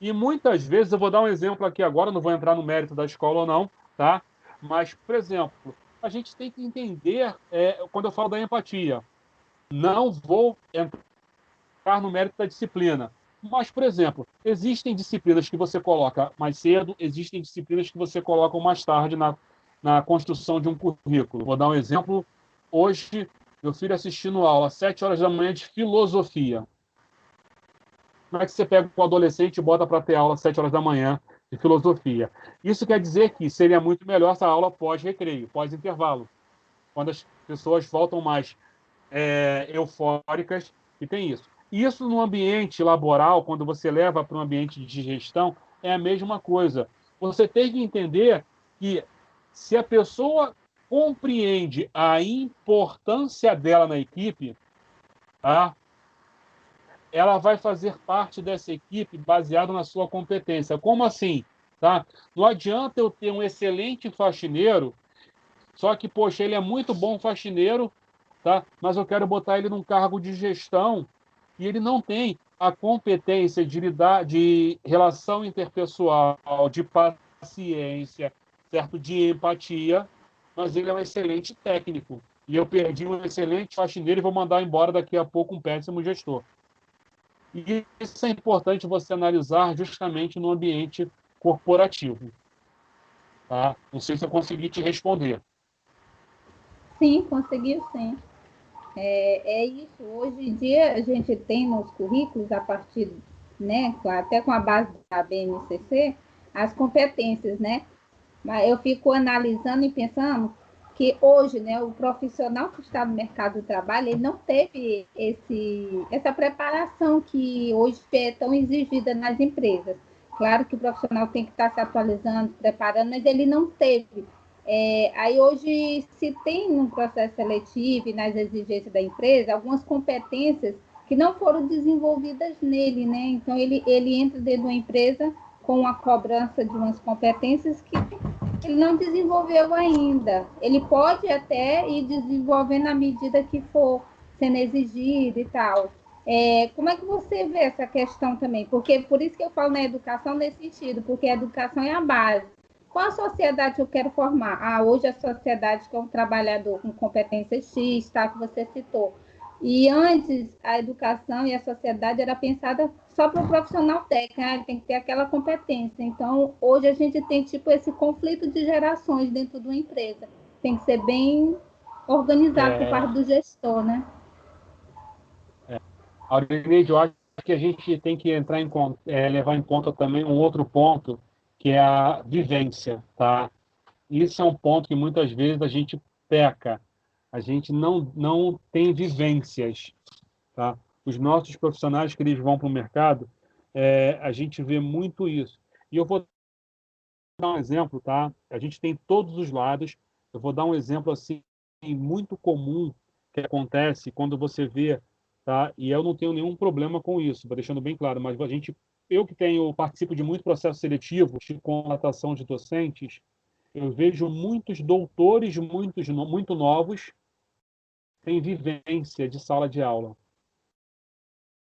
A: E muitas vezes, eu vou dar um exemplo aqui agora, não vou entrar no mérito da escola ou não, tá? Mas, por exemplo, a gente tem que entender, quando eu falo da empatia, não vou entrar no mérito da disciplina. Mas, por exemplo, existem disciplinas que você coloca mais cedo, existem disciplinas que você coloca mais tarde na construção de um currículo. Vou dar um exemplo. Hoje, meu filho assistindo aula às 7 horas da manhã de filosofia. Como é que você pega um adolescente e bota para ter aula às 7 horas da manhã de filosofia? Isso quer dizer que seria muito melhor essa aula pós-recreio, pós-intervalo, quando as pessoas voltam mais eufóricas, e tem isso. Isso no ambiente laboral, quando você leva para um ambiente de gestão, é a mesma coisa. Você tem que entender que se a pessoa compreende a importância dela na equipe, tá? Ela vai fazer parte dessa equipe baseado na sua competência. Como assim? Tá? Não adianta eu ter um excelente faxineiro, só que, poxa, ele é muito bom faxineiro, tá? Mas eu quero botar ele num cargo de gestão e ele não tem a competência de lidar, de relação interpessoal, de paciência, certo? De empatia, mas ele é um excelente técnico. E eu perdi um excelente faxineiro e vou mandar embora daqui a pouco um péssimo gestor. E isso é importante você analisar justamente no ambiente corporativo. Tá? Não sei se eu consegui te responder.
E: Sim, conseguiu sim. É isso. Hoje em dia a gente tem nos currículos, a partir, né, até com a base da BNCC, as competências, né? Mas eu fico analisando e pensando que hoje, né, o profissional que está no mercado do trabalho, ele não teve essa preparação que hoje é tão exigida nas empresas. Claro que o profissional tem que estar se atualizando, se preparando, mas ele não teve. Aí hoje se tem no processo seletivo e nas exigências da empresa algumas competências que não foram desenvolvidas nele, né? Então ele entra dentro de uma empresa com a cobrança de umas competências que ele não desenvolveu ainda. Ele pode até ir desenvolvendo à medida que for sendo exigido e tal. Como é que você vê essa questão também? Porque por isso que eu falo na educação nesse sentido, porque a educação é a base. Qual a sociedade que eu quero formar? Hoje a sociedade que é um trabalhador com competência X, tá, que você citou. E antes, a educação e a sociedade era pensada só para o profissional técnico, né? Ele tem que ter aquela competência. Então, hoje a gente tem tipo esse conflito de gerações dentro de uma empresa. Tem que ser bem organizado por parte do gestor, né?
A: Aurineide, eu acho que a gente tem que levar em conta também um outro ponto, que é a vivência, tá? Isso é um ponto que muitas vezes a gente peca. A gente não tem vivências, tá? Os nossos profissionais que eles vão para o mercado, a gente vê muito isso. E eu vou dar um exemplo, tá? A gente tem todos os lados. Eu vou dar um exemplo assim muito comum que acontece quando você vê, tá? E eu não tenho nenhum problema com isso, vou deixando bem claro, mas eu que participo de muito processo seletivo de contratação de docentes, eu vejo muitos doutores muito novos sem vivência de sala de aula.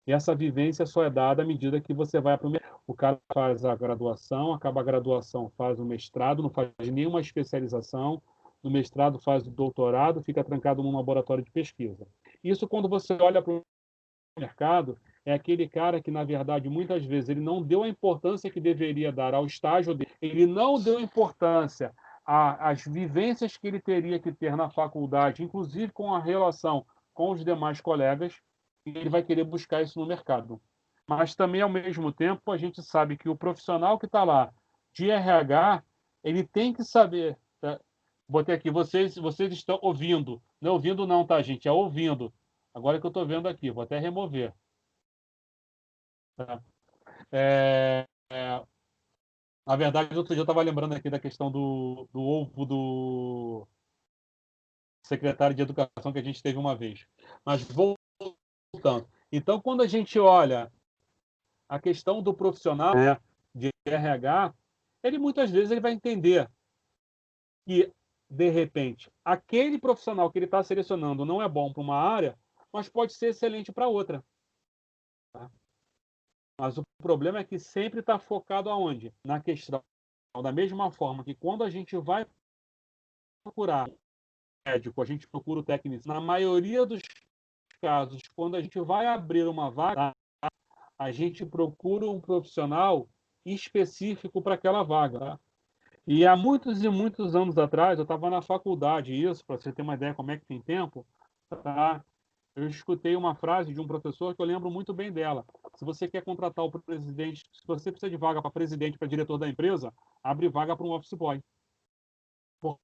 A: E essa vivência só é dada à medida que você vai para o cara faz a graduação, acaba a graduação, faz o mestrado, não faz nenhuma especialização, no mestrado faz o doutorado, fica trancado num laboratório de pesquisa. Isso, quando você olha para o mercado, é aquele cara que, na verdade, muitas vezes ele não deu a importância que deveria dar ao estágio dele, ele não deu importância às vivências que ele teria que ter na faculdade, inclusive com a relação com os demais colegas, e ele vai querer buscar isso no mercado. Mas também, ao mesmo tempo, a gente sabe que o profissional que está lá de RH, ele tem que saber. Tá? Botei aqui, vocês estão ouvindo. Não é ouvindo não, tá, gente? É ouvindo. Agora que eu estou vendo aqui, vou até remover. Tá? Na verdade, outro dia eu estava lembrando aqui da questão do ovo do secretário de Educação que a gente teve uma vez. Mas Voltando. Então, quando a gente olha a questão do profissional, né, de RH, ele muitas vezes ele vai entender que, de repente, aquele profissional que ele está selecionando não é bom para uma área, mas pode ser excelente para outra. Tá? Mas o problema é que sempre está focado aonde? Na questão. Da mesma forma que quando a gente vai procurar médico, a gente procura o técnico. Na maioria dos casos, quando a gente vai abrir uma vaga, a gente procura um profissional específico para aquela vaga. Tá? E há muitos e muitos anos atrás, eu estava na faculdade, isso, para você ter uma ideia como é que tem tempo, tá? Eu escutei uma frase de um professor que eu lembro muito bem dela. Se você quer contratar o presidente, se você precisa de vaga para presidente, para diretor da empresa, abre vaga para um office boy.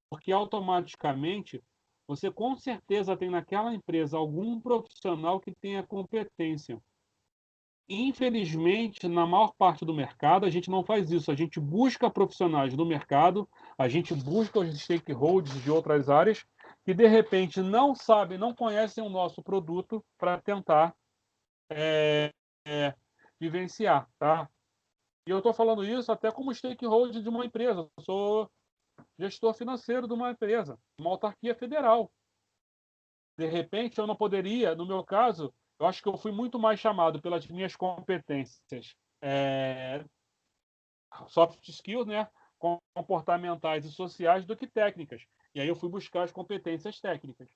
A: Porque automaticamente você com certeza tem naquela empresa algum profissional que tenha competência. Infelizmente, na maior parte do mercado, a gente não faz isso. A gente busca profissionais do mercado, a gente busca os stakeholders de outras áreas que, de repente, não sabem, não conhecem o nosso produto para tentar vivenciar. Tá? E eu estou falando isso até como stakeholder de uma empresa. Eu sou gestor financeiro de uma empresa, uma autarquia federal. De repente, eu não poderia, no meu caso, eu acho que eu fui muito mais chamado pelas minhas competências soft skills, né, comportamentais e sociais do que técnicas. E aí eu fui buscar as competências técnicas.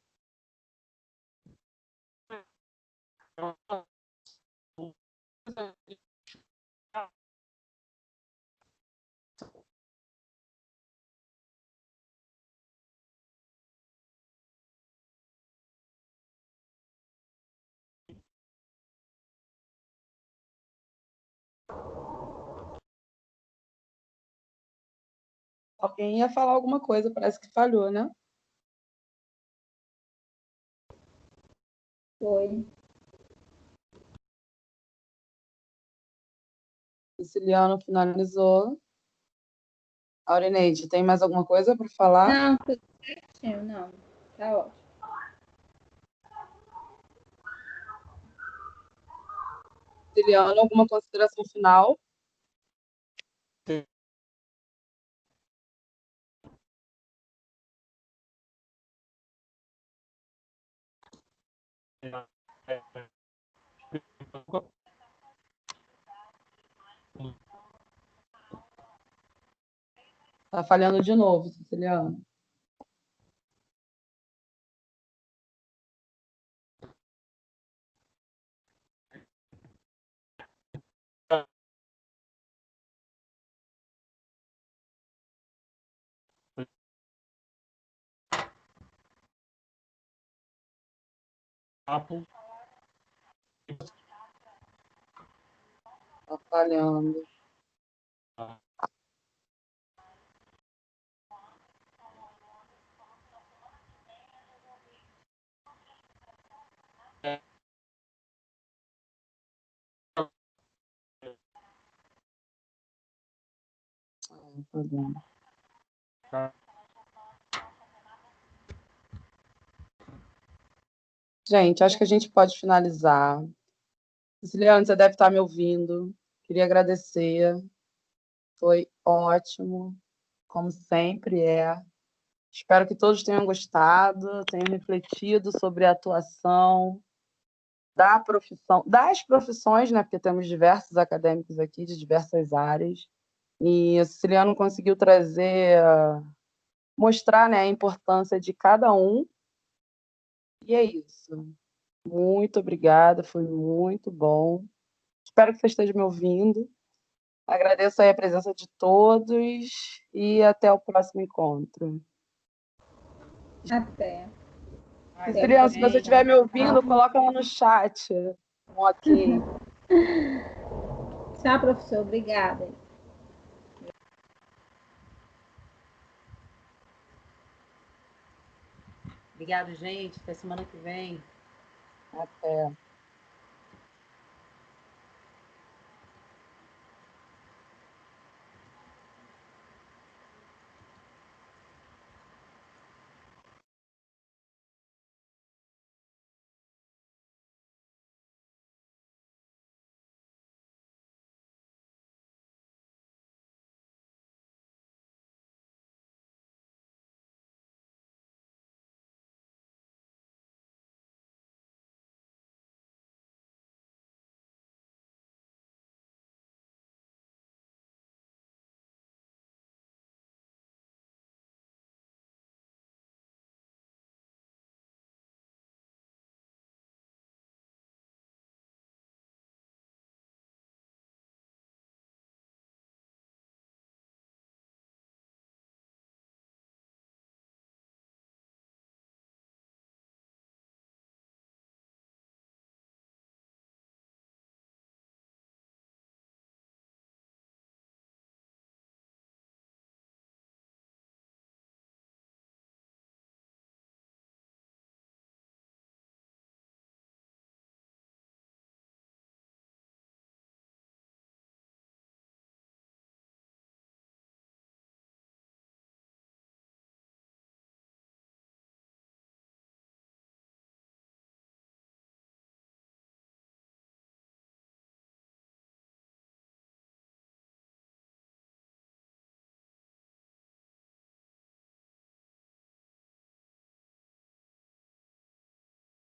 C: Alguém ia falar alguma coisa, parece que falhou, né?
E: Foi.
C: Siciliano finalizou. Aurineide, tem mais alguma coisa para falar?
E: Não, tudo certinho, não. Tá ótimo.
C: Siciliano, alguma consideração final?
A: Sim.
C: Tá falhando de novo, Siciliano. Tá falhando. Tá bom. Gente, acho que a gente pode finalizar. Siciliano, você deve estar me ouvindo. Queria agradecer. Foi ótimo, como sempre é. Espero que todos tenham gostado, tenham refletido sobre a atuação da profissão, das profissões, né? Porque temos diversos acadêmicos aqui de diversas áreas. E o Siciliano conseguiu mostrar, né, a importância de cada um. E é isso. Muito obrigada, foi muito bom. Espero que você esteja me ouvindo. Agradeço aí a presença de todos e até o próximo encontro.
E: Até.
C: Siciliano, se você estiver me ouvindo, coloca lá no chat. Ok.
E: Tchau, professor. Obrigada.
D: Obrigado, gente. Até semana que vem.
C: Até.